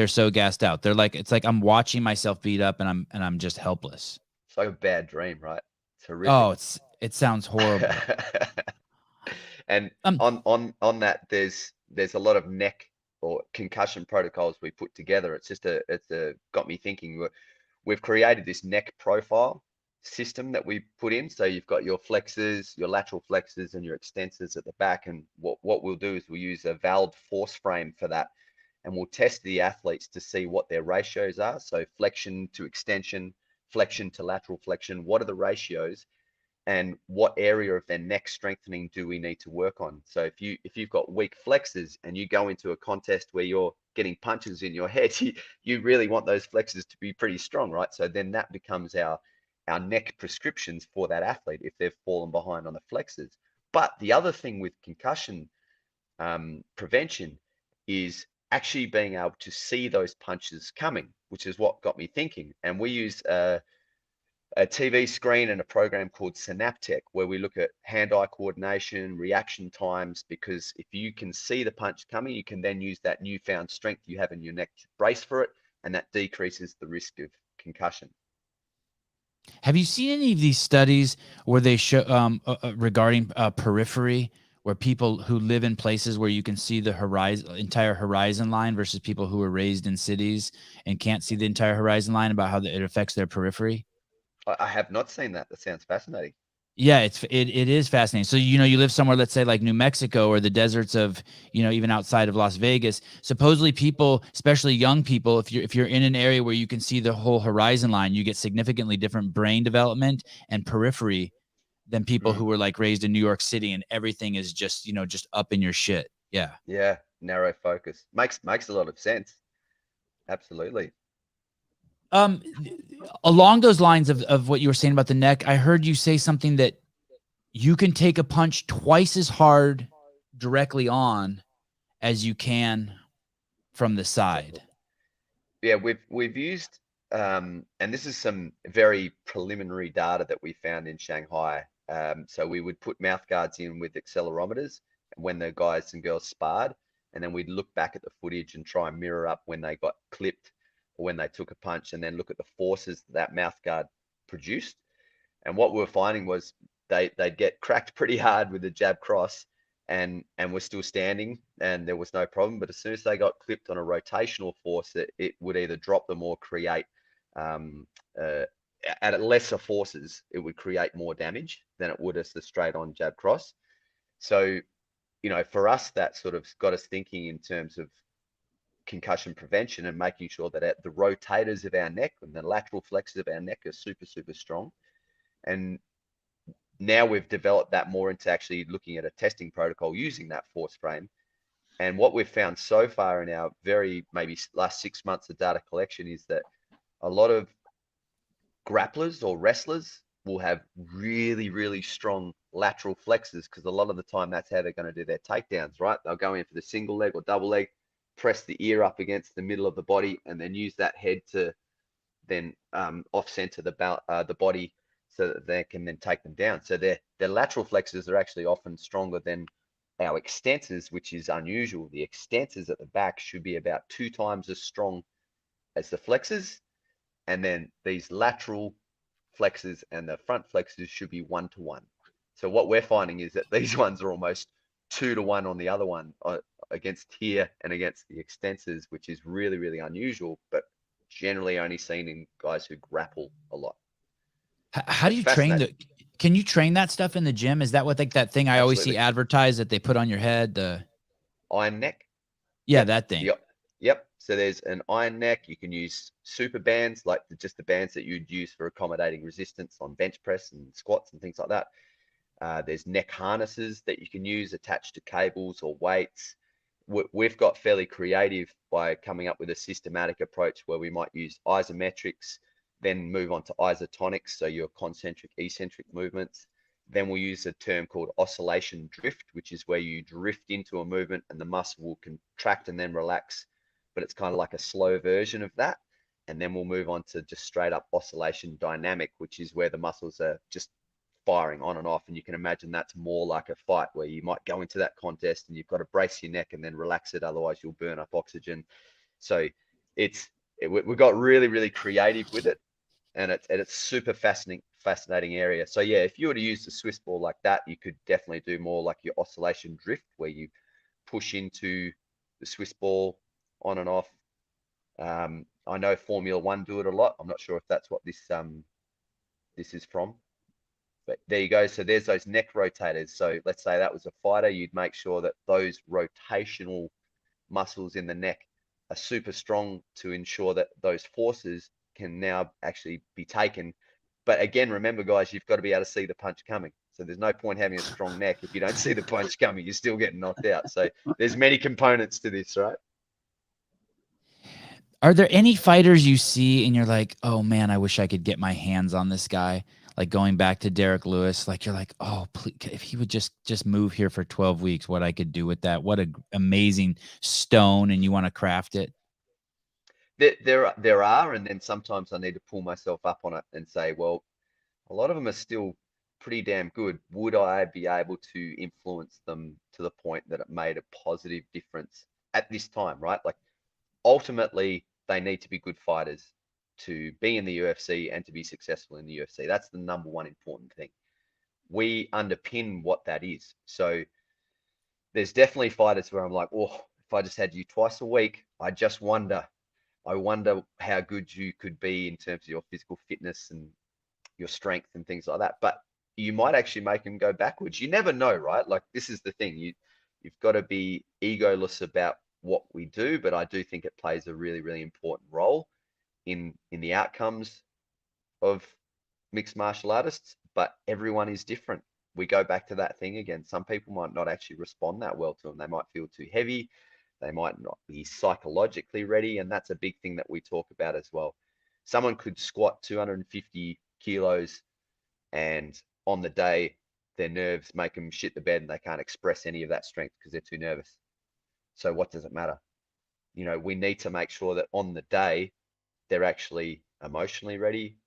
so gassed out. They're like, it's like I'm watching myself beat up, and I'm just helpless. It's like a bad dream, right? It's horrific. Oh, it sounds horrible. And on that, there's a lot of neck or concussion protocols we put together. It's got me thinking. We've created this neck profile system that we put in. So you've got your flexors, your lateral flexors, and your extensors at the back. And what we'll do is we'll use a valved force frame for that. And we'll test the athletes to see what their ratios are. So flexion to extension, flexion to lateral flexion, what are the ratios? and what area of their neck strengthening do we need to work on. So if you've got weak flexors and you go into a contest where you're getting punches in your head, you really want those flexors to be pretty strong, right? So then that becomes our neck prescriptions for that athlete if they've fallen behind on the flexors. But the other thing with concussion prevention is actually being able to see those punches coming, which is what got me thinking. And we use a TV screen and a program called Synaptech, where we look at hand-eye coordination, reaction times, because if you can see the punch coming, you can then use that newfound strength you have in your neck to brace for it, and that decreases the risk of concussion. Have you seen any of these studies where they show regarding periphery, where people who live in places where you can see the entire horizon line versus people who are raised in cities and can't see the entire horizon line, about how it affects their periphery? I have not seen that. That sounds fascinating. Yeah, it is fascinating. So, you live somewhere, let's say like New Mexico or the deserts of, even outside of Las Vegas. Supposedly people, especially young people, if you're in an area where you can see the whole horizon line, you get significantly different brain development and periphery than people who were like raised in New York City and everything is just, just up in your shit. Yeah. Yeah, narrow focus. Makes a lot of sense. Absolutely. Along those lines of what you were saying about the neck, I heard you say something that you can take a punch twice as hard directly on as you can from the side. Yeah, we've used and this is some very preliminary data that we found in Shanghai. So we would put mouth guards in with accelerometers when the guys and girls sparred, and then we'd look back at the footage and try and mirror up when they got clipped or when they took a punch, and then look at the forces that mouth guard produced. And what we were finding was they'd get cracked pretty hard with the jab cross and we're still standing and there was no problem. But as soon as they got clipped on a rotational force, it would either drop them or create at lesser forces, it would create more damage than it would as the straight on jab cross. So, for us, that sort of got us thinking in terms of concussion prevention and making sure that the rotators of our neck and the lateral flexors of our neck are super, super strong. And now we've developed that more into actually looking at a testing protocol using that force frame. And what we've found so far in our maybe last 6 months of data collection is that a lot of grapplers or wrestlers will have really, really strong lateral flexors, because a lot of the time that's how they're going to do their takedowns, right? They'll go in for the single leg or double leg, press the ear up against the middle of the body, and then use that head to then off-center the body so that they can then take them down. So their lateral flexors are actually often stronger than our extensors, which is unusual. The extensors at the back should be about 2 times as strong as the flexors. And then these lateral flexors and the front flexors should be 1-to-1. So what we're finding is that these ones are almost 2-to-1 on the other one against here and against the extensors, which is really, really unusual, but generally only seen in guys who grapple a lot. How do you train can you train that stuff in the gym? Is that what that thing I always see advertised that they put on your head? The iron neck? Yeah, that thing. Yep. So there's an iron neck. You can use super bands, like just the bands that you'd use for accommodating resistance on bench press and squats and things like that. There's neck harnesses that you can use attached to cables or weights. We've got fairly creative by coming up with a systematic approach where we might use isometrics, then move on to isotonics, so your concentric, eccentric movements. Then we'll use a term called oscillation drift, which is where you drift into a movement and the muscle will contract and then relax, but it's kind of like a slow version of that. And then we'll move on to just straight up oscillation dynamic, which is where the muscles are just firing on and off. And you can imagine that's more like a fight where you might go into that contest and you've got to brace your neck and then relax it, otherwise you'll burn up oxygen. So we got really, really creative with it, and it's super fascinating area. So yeah, if you were to use the Swiss ball like that, you could definitely do more like your oscillation drift, where you push into the Swiss ball on and off. I know Formula One do it a lot. I'm not sure if that's what this is from, but there you go. So there's those neck rotators. So let's say that was a fighter, you'd make sure that those rotational muscles in the neck are super strong to ensure that those forces can now actually be taken, But again, remember, guys, you've got to be able to see the punch coming. So there's no point having a strong neck if you don't see the punch coming. You're still getting knocked out. So there's many components to this, right? Are there any fighters you see and you're like, oh man, I wish I could get my hands on this guy? Like going back to Derek Lewis, like you're like, oh, please, if he would just move here for 12 weeks, what I could do with that. What an amazing stone, and you want to craft it. There are, and then sometimes I need to pull myself up on it and say, well, a lot of them are still pretty damn good. Would I be able to influence them to the point that it made a positive difference at this time, right? Like ultimately, they need to be good fighters to be in the UFC and to be successful in the UFC. That's the number one important thing. We underpin what that is. So there's definitely fighters where I'm like, oh, if I just had you twice a week, I wonder how good you could be in terms of your physical fitness and your strength and things like that. But you might actually make them go backwards. You never know, right? Like this is the thing. You've got to be egoless about what we do, but I do think it plays a really, really important role in the outcomes of mixed martial artists. But everyone is different. We go back to that thing again. Some people might not actually respond that well to them. They might feel too heavy. They might not be psychologically ready. And that's a big thing that we talk about as well. Someone could squat 250 kilos and on the day, their nerves make them shit the bed and they can't express any of that strength because they're too nervous. So what does it matter? You know, we need to make sure that on the day, they're actually emotionally ready.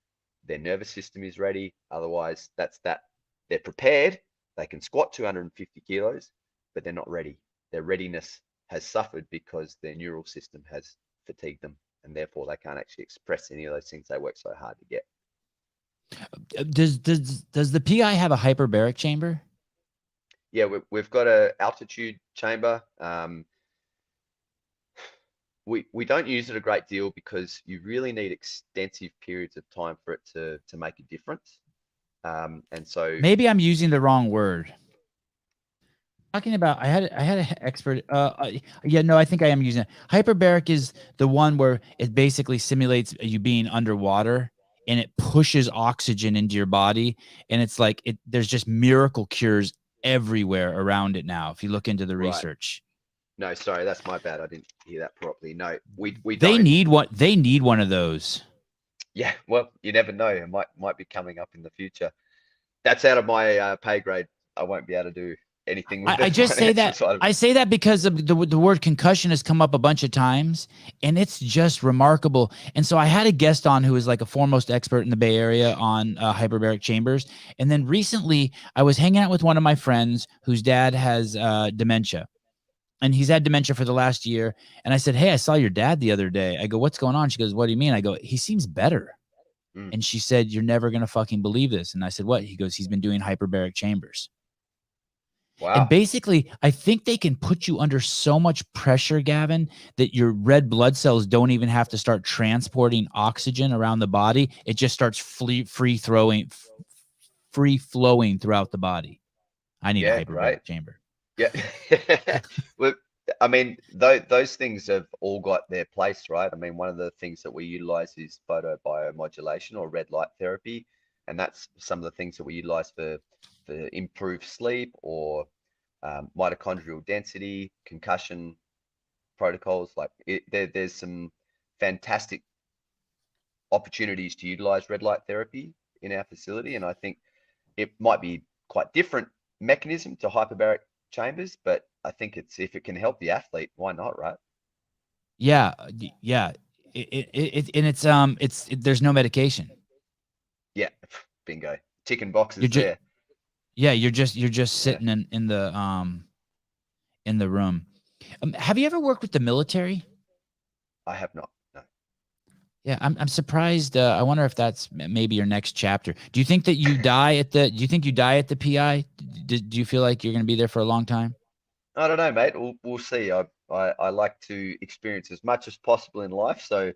Their nervous system is ready. Otherwise, that's that. They're prepared. They can squat 250 kilos, but they're not ready. Their readiness has suffered because their neural system has fatigued them, and therefore they can't actually express any of those things they work so hard to get. Does the PI have a hyperbaric chamber? Yeah, we've got a altitude chamber. We don't use it a great deal because you really need extensive periods of time for it to make a difference. And so maybe I'm using the wrong word. Talking about, I had an expert. Yeah, no, I think I am using it. Hyperbaric is the one where it basically simulates you being underwater and it pushes oxygen into your body, and it's like there's just miracle cures everywhere around it now. If you look into the research. No, sorry, that's my bad. I didn't hear that properly. No, we they don't. need one of those. Yeah, well, you never know. It might be coming up in the future. That's out of my pay grade. I won't be able to do anything with it. I just say that. I say that because of the word concussion has come up a bunch of times, and it's just remarkable. And so I had a guest on who is like a foremost expert in the Bay Area on hyperbaric chambers. And then recently I was hanging out with one of my friends whose dad has dementia. And he's had dementia for the last year. And I said, hey, I saw your dad the other day. I go, what's going on? She goes, what do you mean? I go, he seems better. And she said, you're never going to fucking believe this. And I said, what? He goes, he's been doing hyperbaric chambers. Wow. And basically, I think they can put you under so much pressure, Gavin, that your red blood cells don't even have to start transporting oxygen around the body. It just starts free flowing throughout the body. I need a hyperbaric chamber. Yeah. Well, I mean, those things have all got their place, right? I mean, one of the things that we utilize is photobiomodulation or red light therapy. And that's some of the things that we utilize for improved sleep or mitochondrial density, concussion protocols. Like there's some fantastic opportunities to utilize red light therapy in our facility. And I think it might be quite different mechanism to hyperbaric chambers, but I think if it can help the athlete, why not, right? Yeah. There's no medication. Yeah, bingo, ticking boxes there. Yeah, you're just sitting in the room. Have you ever worked with the military? I have not. No. Yeah, I'm surprised. I wonder if that's maybe your next chapter. Do you think that you die at the? Do you think you die at the PI? Do you feel like you're going to be there for a long time? I don't know, mate. We'll see. I like to experience as much as possible in life. So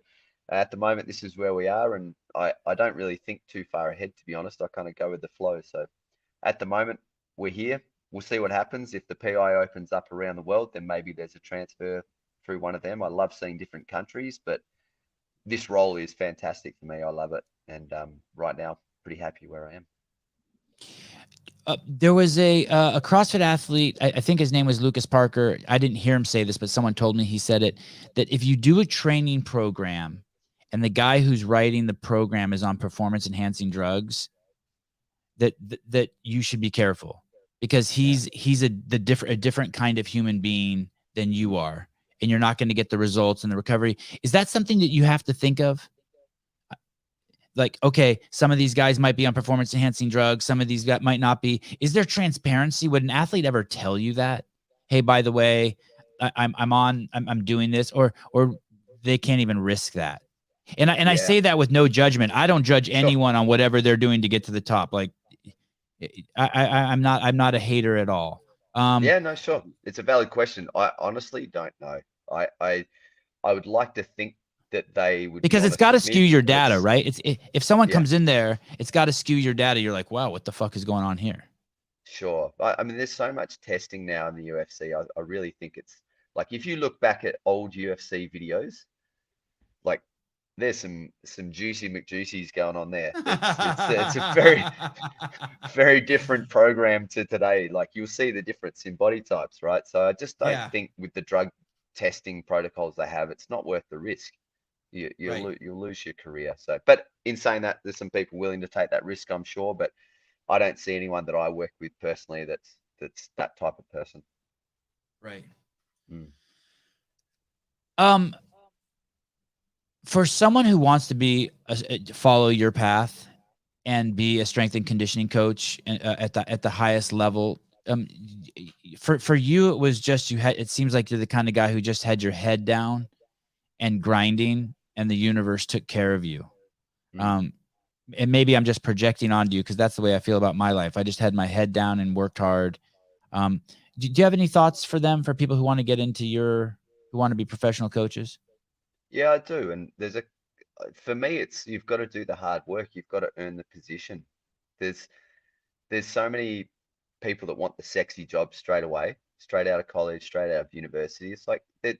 at the moment, this is where we are, and I don't really think too far ahead, to be honest. I kind of go with the flow. So at the moment, we're here. We'll see what happens. If the PI opens up around the world, then maybe there's a transfer through one of them. I love seeing different countries, but this role is fantastic for me. I love it. And right now, pretty happy where I am. There was a CrossFit athlete. I think his name was Lucas Parker. I didn't hear him say this, but someone told me he said it, that if you do a training program and the guy who's writing the program is on performance enhancing drugs, that you should be careful, because he's a different kind of human being than you are, and you're not going to get the results and the recovery. Is that something that you have to think of? Like, okay, some of these guys might be on performance enhancing drugs. Some of these guys might not be. Is there transparency? Would an athlete ever tell you that? Hey, by the way, I'm doing this, or they can't even risk that. And I say that with no judgment. I don't judge anyone on whatever they're doing to get to the top. Like, I'm not a hater at all. Yeah, no, sure. It's a valid question. I honestly don't know. I would like to think that they would, because it's got to skew your data, right? If someone Yeah. comes in there, it's got to skew your data. You're like, wow, what the fuck is going on here? Sure. I mean, there's so much testing now in the UFC. I really think it's like, if you look back at old UFC videos, like there's some juicy McJuicies going on there. It's a very, very different program to today. Like, you'll see the difference in body types, right? So I just don't think with the drug testing protocols they have, it's not worth the risk. You'll lose your career. So, but in saying that, there's some people willing to take that risk, I'm sure, but I don't see anyone that I work with personally that's that type of person. Right. Mm. For someone who wants to follow your path and be a strength and conditioning coach at the highest level, for you, it was just it seems like you're the kind of guy who just had your head down and grinding, and the universe took care of you. And maybe I'm just projecting onto you, because that's the way I feel about my life. I just had my head down and worked hard. Do you have any thoughts for people who want to get into who want to be professional coaches? Yeah, I do. And for me, you've got to do the hard work. You've got to earn the position. There's so many people that want the sexy job straight away, straight out of college, straight out of university. It's like that.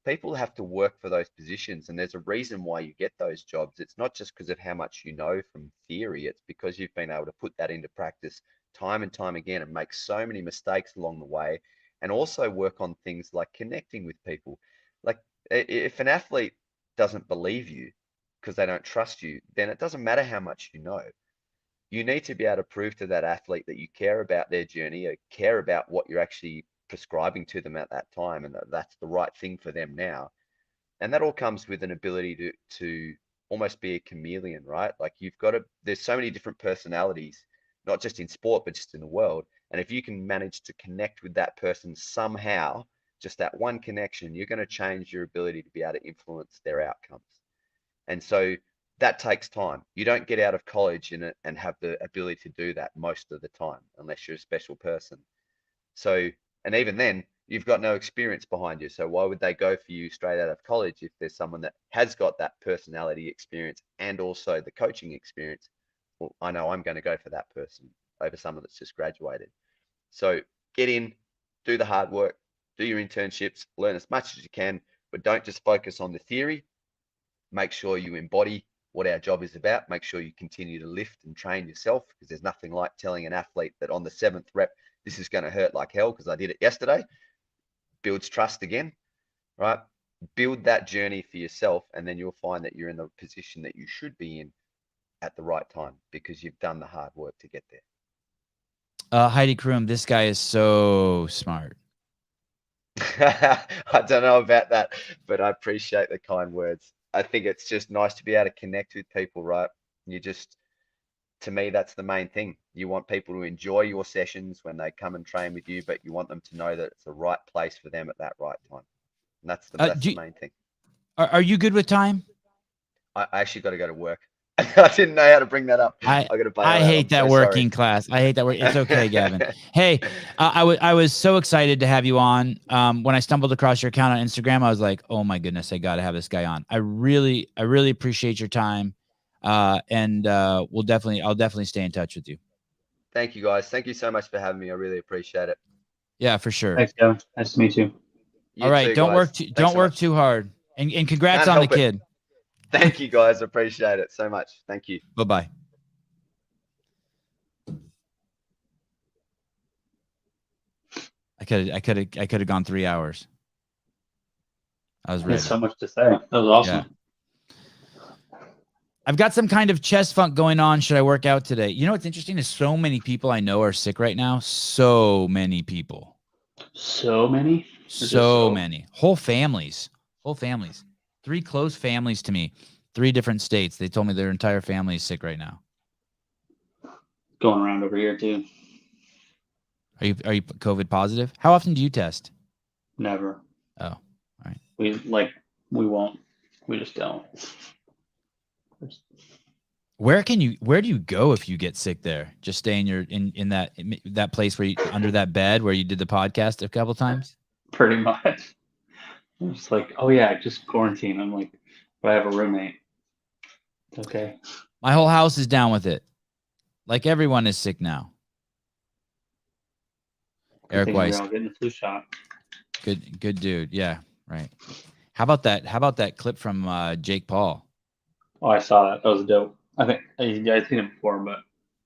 People have to work for those positions, and there's a reason why you get those jobs. It's not just because of how much you know from theory. It's because you've been able to put that into practice time and time again and make so many mistakes along the way, and also work on things like connecting with people. Like, if an athlete doesn't believe you because they don't trust you, then it doesn't matter how much you know. You need to be able to prove to that athlete that you care about their journey, or care about what you're actually prescribing to them at that time, and that's the right thing for them now. And that all comes with an ability to almost be a chameleon, right? Like, there's so many different personalities, not just in sport, but just in the world. And if you can manage to connect with that person somehow, just that one connection, you're going to change your ability to be able to influence their outcomes. And so that takes time. You don't get out of college and have the ability to do that most of the time, unless you're a special person. So, and even then, you've got no experience behind you. So why would they go for you straight out of college if there's someone that has got that personality experience and also the coaching experience? Well, I know I'm going to go for that person over someone that's just graduated. So get in, do the hard work, do your internships, learn as much as you can, but don't just focus on the theory. Make sure you embody what our job is about. Make sure you continue to lift and train yourself, because there's nothing like telling an athlete that on the 7th rep, this is going to hurt like hell because I did it yesterday. Builds trust again, right? Build that journey for yourself, and then you'll find that you're in the position that you should be in at the right time, because you've done the hard work to get there. Heidi Kroom, this guy is so smart. I don't know about that, but I appreciate the kind words. I think it's just nice to be able to connect with people, right? To me, that's the main thing. You want people to enjoy your sessions when they come and train with you, but you want them to know that it's the right place for them at that right time. And that's the main thing. Are you good with time? I actually got to go to work. I didn't know how to bring that up. I hate that working class. I hate that work. It's okay, Gavin. Hey, I was so excited to have you on. When I stumbled across your account on Instagram, I was like, oh my goodness, I got to have this guy on. I really appreciate your time. And I'll definitely stay in touch with you. Thank you, guys. Thank you so much for having me. I really appreciate it. Yeah, for sure. Thanks, Gavin. Nice to meet you. All right. Don't work too hard. And congrats on the kid. Thank you, guys. Appreciate it so much. Thank you. Bye-bye. I could have gone 3 hours. I was ready. There's so much to say. That was awesome. Yeah. I've got some kind of chest funk going on. Should I work out today? You know what's interesting is so many people I know are sick right now. So many people. So many? So many. Whole families. 3 close families to me. 3 different states. They told me their entire family is sick right now. Going around over here too. Are you COVID positive? How often do you test? Never. Oh, all right. We won't. We just don't. Where do you go if you get sick there? Just stay in that place where you under that bed where you did the podcast a couple times? Pretty much. I'm just like, oh yeah, just quarantine. I'm like, but I have a roommate. It's okay. My whole house is down with it. Like everyone is sick now. Eric Weiss. All getting the flu shot. Good dude. Yeah, right. How about that clip from Jake Paul? Oh, I saw that. That was dope. I think I'd seen it before, but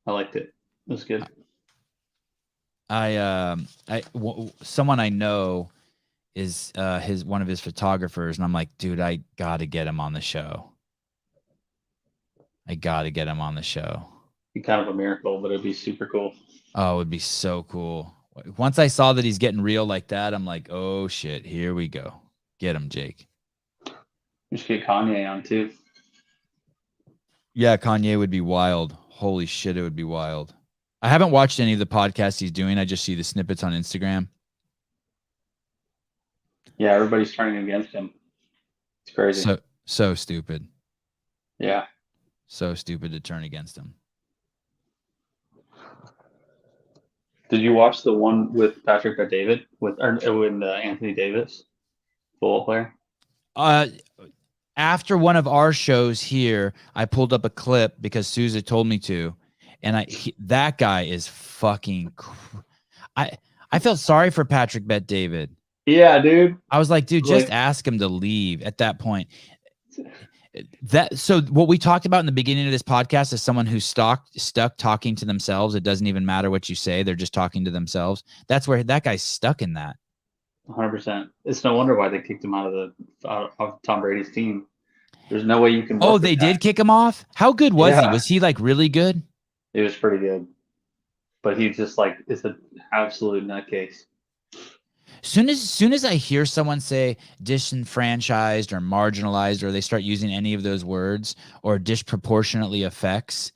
I liked it. It was good. Someone I know is one of his photographers, and I'm like, dude, I gotta get him on the show. Be kind of a miracle, but it'd be super cool. Oh, it would be so cool. Once I saw that he's getting real like that, I'm like, oh shit, here we go. Get him, Jake. We should get Kanye on too. Yeah, Kanye would be wild. Holy shit, it would be wild. I haven't watched any of the podcasts he's doing. I just see the snippets on Instagram. Yeah, everybody's turning against him. It's crazy. So stupid. Yeah. So stupid to turn against him. Did you watch the one with Patrick Bet-David with Anthony Davis, football player? After one of our shows here, I pulled up a clip because Sousa told me to, and that guy is fucking. I felt sorry for Patrick Bet-David. Yeah, dude. I was like, dude, just ask him to leave at that point. So what we talked about in the beginning of this podcast is someone who's stuck talking to themselves. It doesn't even matter what you say. They're just talking to themselves. That's where that guy's stuck in that. 100%. It's no wonder why they kicked him out of Tom Brady's team. There's no way you can. Oh, they did kick him off? How good was he? Was he like really good? It was pretty good. But he just is an absolute nutcase. Soon as I hear someone say disenfranchised or marginalized, or they start using any of those words, or disproportionately affects,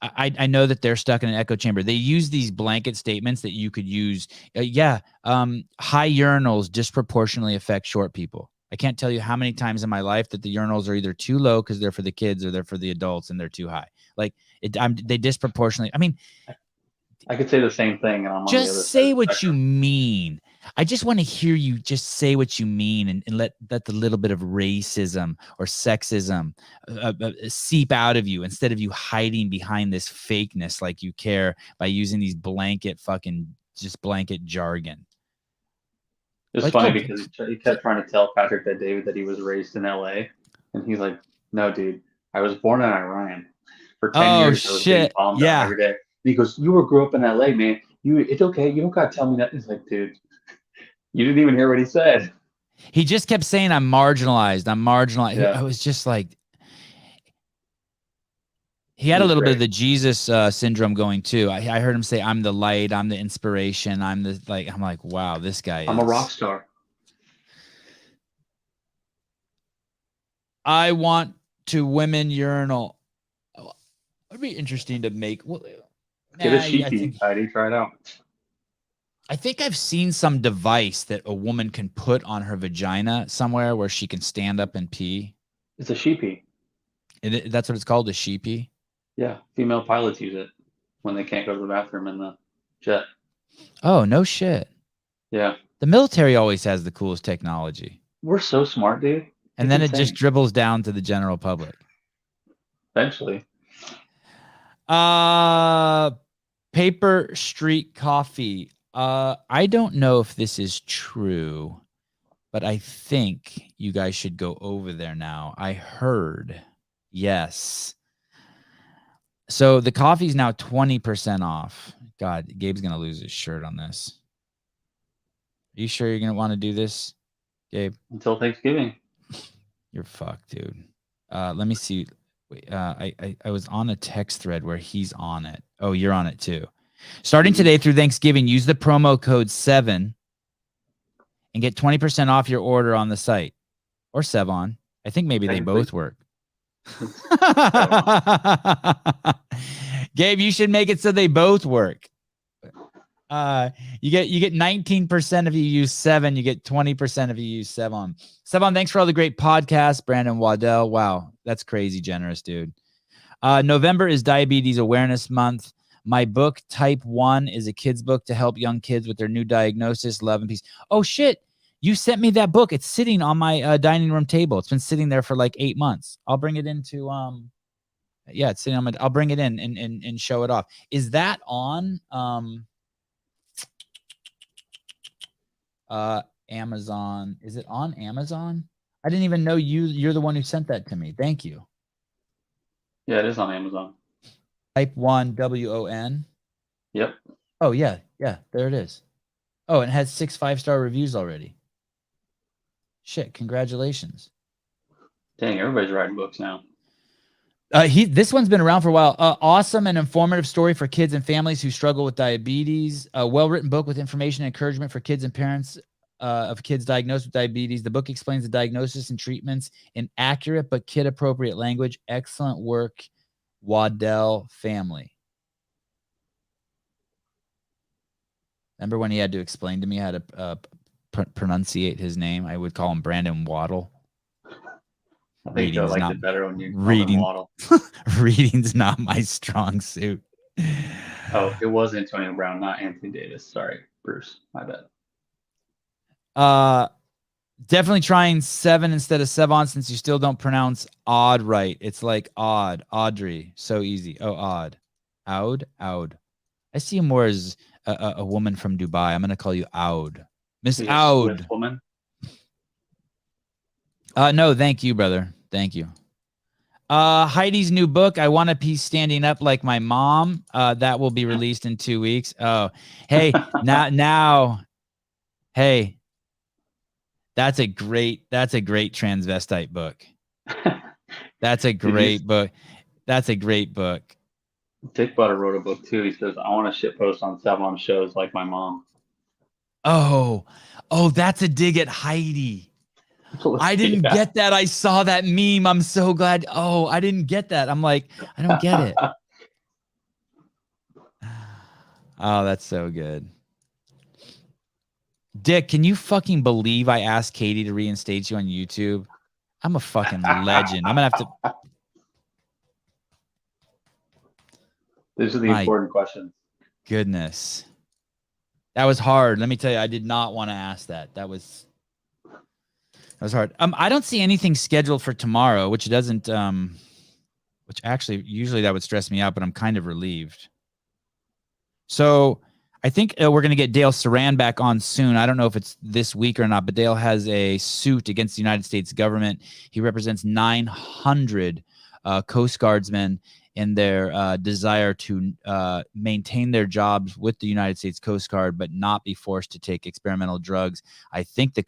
I know that they're stuck in an echo chamber. They use these blanket statements that you could use. High urinals disproportionately affect short people. I can't tell you how many times in my life that the urinals are either too low because they're for the kids, or they're for the adults and they're too high. They disproportionately. I mean, I could say the same thing, and I'm just say what you mean. I just want to hear you just say what you mean, and let the little bit of racism or sexism seep out of you, instead of you hiding behind this fakeness like you care by using these blanket jargon. It's funny because he kept trying to tell Patrick Bet-David that he was raised in LA, and he's like, "No, dude, I was born in Iran for 10 years. I was getting bombed out every day." And he goes, "You grew up in LA, man. It's okay. You don't gotta tell me that." He's like, "Dude, you didn't even hear what he said." He just kept saying, I'm marginalized. Yeah. I was just like, he had a little bit of the Jesus syndrome going too. I heard him say, I'm the light, I'm the inspiration, I'm like, wow, this guy I'm a rock star. I want to women urinal. It'd be interesting to make. Get a sheepy, Heidi, try it out. I think I've seen some device that a woman can put on her vagina somewhere where she can stand up and pee. It's a sheepy. That's what it's called, a sheepy? Yeah, female pilots use it when they can't go to the bathroom in the jet. Oh, no shit. Yeah. The military always has the coolest technology. We're so smart, dude. And then it just dribbles down to the general public. Eventually. Paper Street Coffee. I don't know if this is true, but I think you guys should go over there now. I heard. Yes. So the coffee's now 20% off. God, Gabe's going to lose his shirt on this. you sure you're gonna want to do this, Gabe? Until Thanksgiving. You're fucked, dude. Let me see. Wait, I was on a text thread where he's on it. Oh, you're on it too. Starting today through Thanksgiving, use the promo code 7 and get 20% off your order on the site. Or Sevan. I think maybe they both work. Gabe, you should make it so they both work. You get 19% if you use 7. You get 20% if you use Sevan. Sevan, thanks for all the great podcasts. Brandon Waddell. Wow, that's crazy generous, dude. November is Diabetes Awareness Month. My book, Type 1, is a kid's book to help young kids with their new diagnosis. Love and peace. Oh, shit. You sent me that book. It's sitting on my dining room table. It's been sitting there for like 8 months. I'll bring it into yeah, it's sitting on my. I'll bring it in and show it off. Is that on Amazon? Is it on Amazon? I didn't even know you're the one who sent that to me. Thank you. Yeah, it is on Amazon. Type 1 WON. Yep. Oh yeah, there it is. Oh, and it has 6 5-star reviews already. Shit, congratulations. Dang, everybody's writing books now. This one's been around for a while. Awesome and informative story for kids and families who struggle with diabetes. A well-written book with information and encouragement for kids and parents of kids diagnosed with diabetes. The book explains the diagnosis and treatments in accurate but kid-appropriate language. Excellent work, Waddell family. Remember when he had to explain to me how to pronunciate his name? I would call him Brandon Waddle. I think I liked it better when you called him Waddle. Reading's not my strong suit. Oh, it was Antonio Brown, not Anthony Davis. Sorry, Bruce. My bad. Definitely trying 7 instead of Sevan since you still don't pronounce odd right. It's like odd. Audrey. So easy. Oh, odd. Oud. I see you more as a woman from Dubai. I'm going to call you Oud. Miss Oud. Woman? No, thank you, brother. Thank you. Heidi's new book, I Want a Piece Standing Up Like My Mom. That will be released in 2 weeks. Oh, hey, now, hey, that's a great transvestite book. That's a great book. That's a great book. Dick Butter wrote a book too. He says, I want to shit post on Sevan shows like my mom. Oh, that's a dig at Heidi. I didn't get that. I saw that meme. I'm so glad. Oh, I didn't get that. I'm like, I don't get it. Oh, that's so good. Dick, can you fucking believe I asked Katie to reinstate you on YouTube? I'm a fucking legend. I'm going to have to. These are the important questions. Goodness. That was hard. Let me tell you, I did not want to ask that. That was hard. I don't see anything scheduled for tomorrow, which doesn't, which actually usually that would stress me out, but I'm kind of relieved. So I think we're going to get Dale Saran back on soon. I don't know if it's this week or not, but Dale has a suit against the United States government. He represents 900 Coast Guardsmen in their desire to maintain their jobs with the United States Coast Guard, but not be forced to take experimental drugs. I think the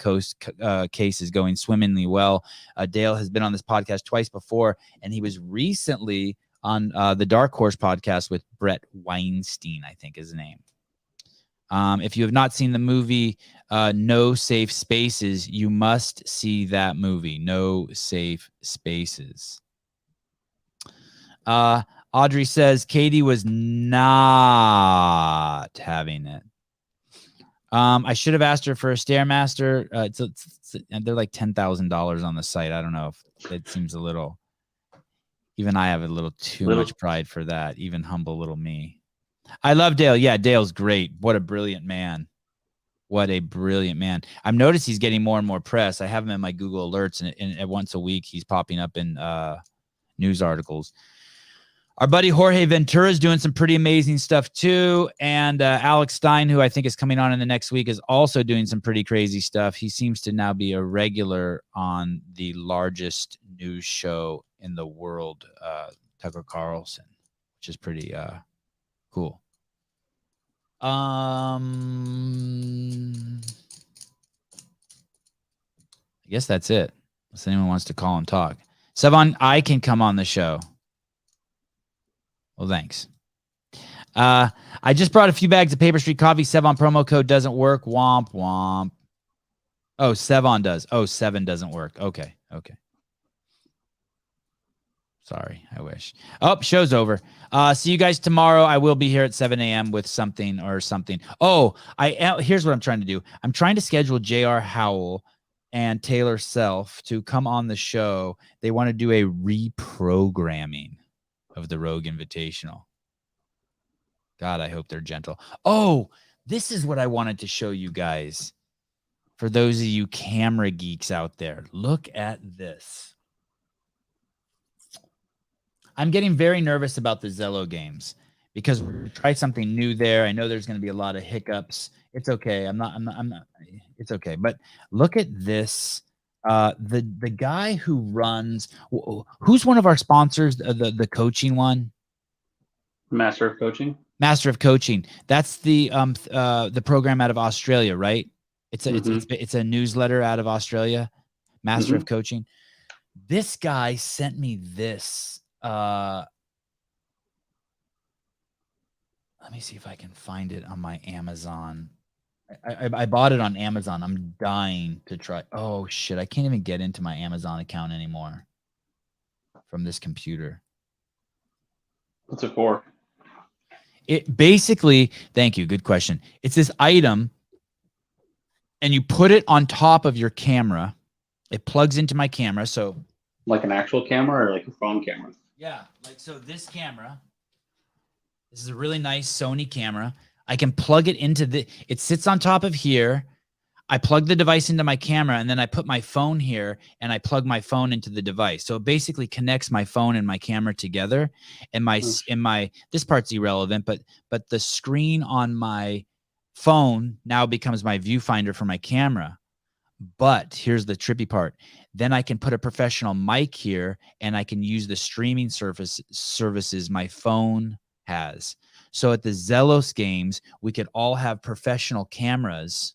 case is going swimmingly well. Dale has been on this podcast twice before, and he was recently on the Dark Horse podcast with Brett Weinstein, I think is his name. If you have not seen the movie No Safe Spaces, you must see that movie, No Safe Spaces. Audrey says Katie was not having it. I should have asked her for a Stairmaster. They're like $10,000 on the site. I don't know if it seems a little. Even I have a little too much pride for that. Even humble little me. I love Dale. Yeah, Dale's great. What a brilliant man. What a brilliant man. I've noticed he's getting more and more press. I have him in my Google alerts, and once a week he's popping up in news articles. Our buddy Jorge Ventura is doing some pretty amazing stuff too. And Alex Stein, who I think is coming on in the next week, is also doing some pretty crazy stuff. He seems to now be a regular on the largest news show in the world, Tucker Carlson, which is pretty cool. I guess that's it. Unless anyone wants to call and talk. Sevan, I can come on the show. Well, thanks. I just brought a few bags of Paper Street coffee. Sevan promo code doesn't work. Womp womp. Oh, Sevan does. Oh, 7 doesn't work. Okay. Sorry, I wish. Oh, show's over. See you guys tomorrow. I will be here at 7 a.m. with something. Oh, here's what I'm trying to do. I'm trying to schedule J.R. Howell and Taylor Self to come on the show. They want to do a reprogramming of the Rogue Invitational. God, I hope they're gentle. Oh, this is what I wanted to show you guys. For those of you camera geeks out there, look at this. I'm getting very nervous about the Zello games because we're going to try something new there. I know there's going to be a lot of hiccups. It's okay. I'm not, it's okay. But look at this. The guy who runs, who's one of our sponsors, the coaching one? Master of Coaching. Master of Coaching. That's the program out of Australia, right? It's a newsletter out of Australia. Master of Coaching. This guy sent me this. Let me see if I can find it on my Amazon. I bought it on Amazon. I'm dying to try. Oh shit! I can't even get into my Amazon account anymore from this computer. What's it for? It basically, thank you. Good question. It's this item, and you put it on top of your camera. It plugs into my camera. So, like an actual camera or like a phone camera? Yeah, like so. This camera. This is a really nice Sony camera. I can plug it into it sits on top of here. I plug the device into my camera, and then I put my phone here, and I plug my phone into the device. So it basically connects my phone and my camera together. And this part's irrelevant, but the screen on my phone now becomes my viewfinder for my camera. But here's the trippy part. Then I can put a professional mic here, and I can use the streaming services my phone has. So at the Zelos games, we could all have professional cameras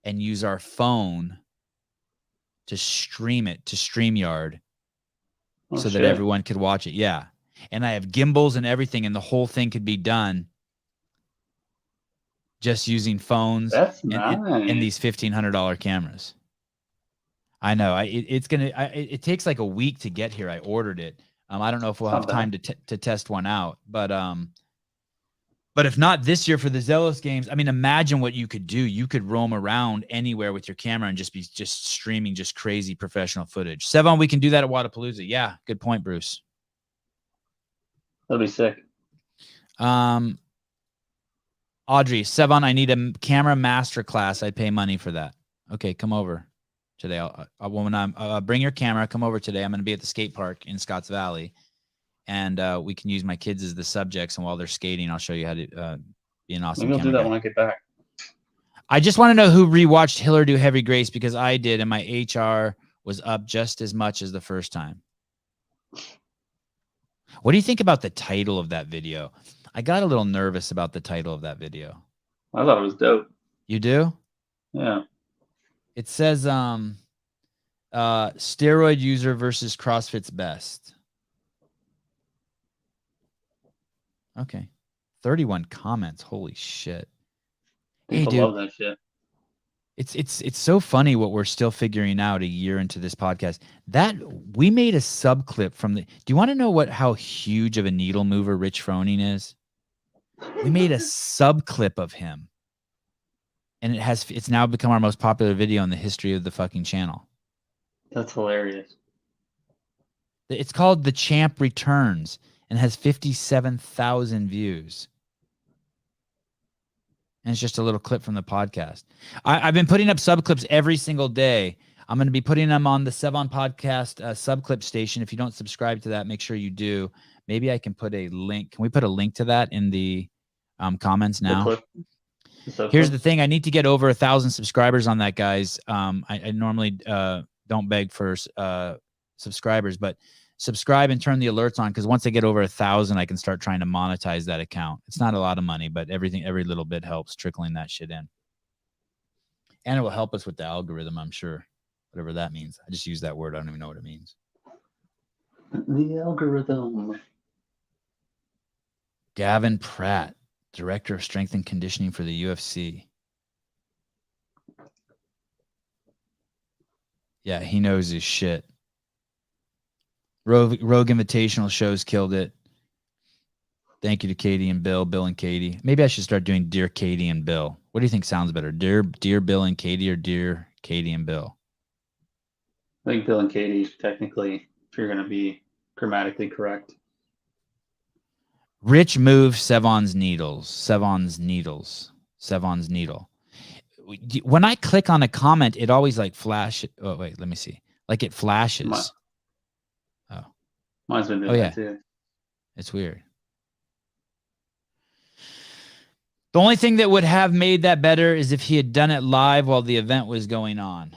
and use our phone to stream it to StreamYard that everyone could watch it. Yeah. And I have gimbals and everything, and the whole thing could be done just using phones and these $1,500 cameras. I know. It takes like a week to get here. I ordered it. I don't know if we'll have time to test one out, but if not this year for the Zelos games, I mean, imagine what you could do. You could roam around anywhere with your camera and just streaming just crazy professional footage. Sevan, we can do that at Wadapalooza. Yeah, good point, Bruce. That'll be sick. Audrey, Sevan, I need a camera master class. I'd pay money for that. Okay, come over today. I'll bring your camera. Come over today. I'm going to be at the skate park in Scotts Valley, and we can use my kids as the subjects. And while they're skating, I'll show you how to be an awesome. Maybe I'll do that when I get back. I just want to know who rewatched Hiller do Heavy Grace, because I did, and my HR was up just as much as the first time. What do you think about the title of that video? I got a little nervous about the title of that video. I thought it was dope. You do? Yeah. It says steroid user versus CrossFit's best. Okay. 31 comments. Holy shit. People love that shit. It's so funny what we're still figuring out a year into this podcast. That we made a sub clip from do you want to know how huge of a needle mover Rich Froning is? We made a sub clip of him, and it's now become our most popular video in the history of the fucking channel. That's hilarious. It's called The Champ Returns and has 57,000 views. And it's just a little clip from the podcast. I've been putting up sub clips every single day. I'm going to be putting them on the Sevan Podcast sub clip station. If you don't subscribe to that, make sure you do. Maybe I can put a link. Can we put a link to that in the comments now? Here's the thing. I need to get over 1,000 subscribers on that, guys. I normally don't beg for subscribers, but subscribe and turn the alerts on, because once I get over 1,000, I can start trying to monetize that account. It's not a lot of money, but every little bit helps trickling that shit in. And it will help us with the algorithm, I'm sure. whatever that means. I just use that word. I don't even know what it means. The algorithm. Gavin Pratt, Director of Strength and Conditioning for the UFC. Yeah, he knows his shit. Rogue Invitational shows killed it. Thank you to Katie and Bill and Katie. Maybe I should start doing Dear Katie and Bill. What do you think sounds better? Dear Bill and Katie, or Dear Katie and Bill? I think Bill and Katie, technically, if you're going to be grammatically correct. Rich move Sevan's needle. When I click on a comment, it always like flash. Oh, wait, let me see. Like it flashes. Mine's been doing that too. It's weird. The only thing that would have made that better is if he had done it live while the event was going on.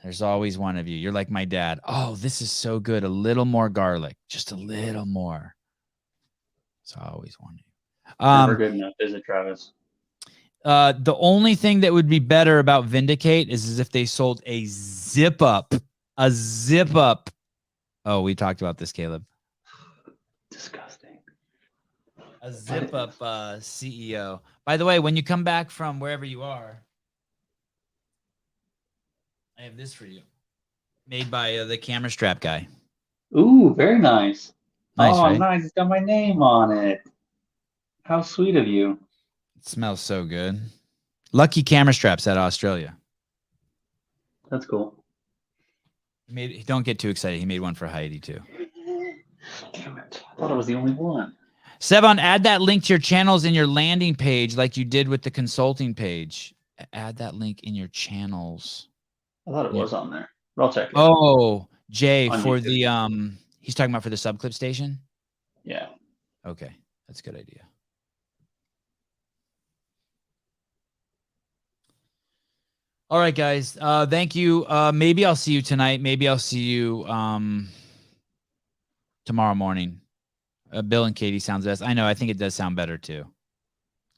There's always one of you. You're like my dad. Oh, this is so good. A little more garlic. Just a little more. So I always want you. Never good enough, is it, Travis? The only thing that would be better about Vindicate is if they sold a zip up. A zip up. Oh, we talked about this, Caleb. Disgusting. A zip up CEO. By the way, when you come back from wherever you are, I have this for you. Made by the camera strap guy. Ooh, very nice. Nice, right? Nice. It's got my name on it. How sweet of you. It smells so good. Lucky camera straps out of Australia. That's cool. Don't get too excited. He made one for Heidi too. Damn it. I thought I was the only one. Sevan, add that link to your channels in your landing page like you did with the consulting page. Add that link in your channels. I thought it was on there. But I'll check it. Oh, Jay, On for YouTube. the he's talking about for the subclip station? Yeah. Okay. That's a good idea. All right, guys. Thank you. Maybe I'll see you tonight. Maybe I'll see you tomorrow morning. Bill and Katie sounds best. I know. I think it does sound better too.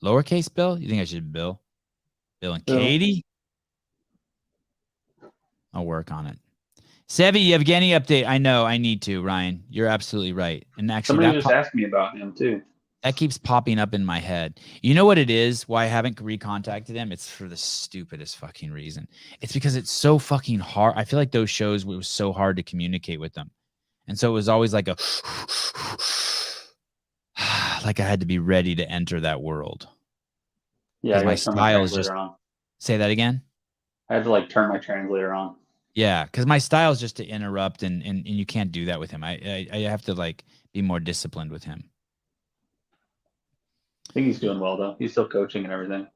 Lowercase Bill? You think I should Bill? Bill and Katie? I'll work on it. Sevi, you have any update? I know. I need to, Ryan. You're absolutely right. And actually, somebody just asked me about him too. That keeps popping up in my head. You know what it is? Why I haven't recontacted him? It's for the stupidest fucking reason. It's because it's so fucking hard. I feel like those shows, it was so hard to communicate with them. And so it was always like a, like I had to be ready to enter that world. Yeah, my style is just, say that again? I had to like turn my translator on. Yeah, because my style is just to interrupt, and you can't do that with him. I have to like be more disciplined with him. I think he's doing well though. He's still coaching and everything.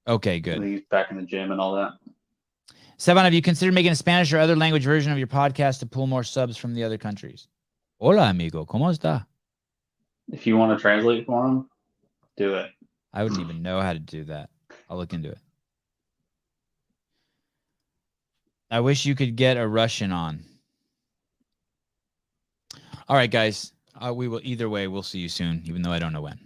Okay, I good. think he's back in the gym and all that. Sevan, have you considered making a Spanish or other language version of your podcast to pull more subs from the other countries? Hola, amigo. ¿Cómo está? If you want to translate for him, do it. I wouldn't even know how to do that. I'll look into it. I wish you could get a Russian on. All right, guys. We will either way. We'll see you soon, even though I don't know when.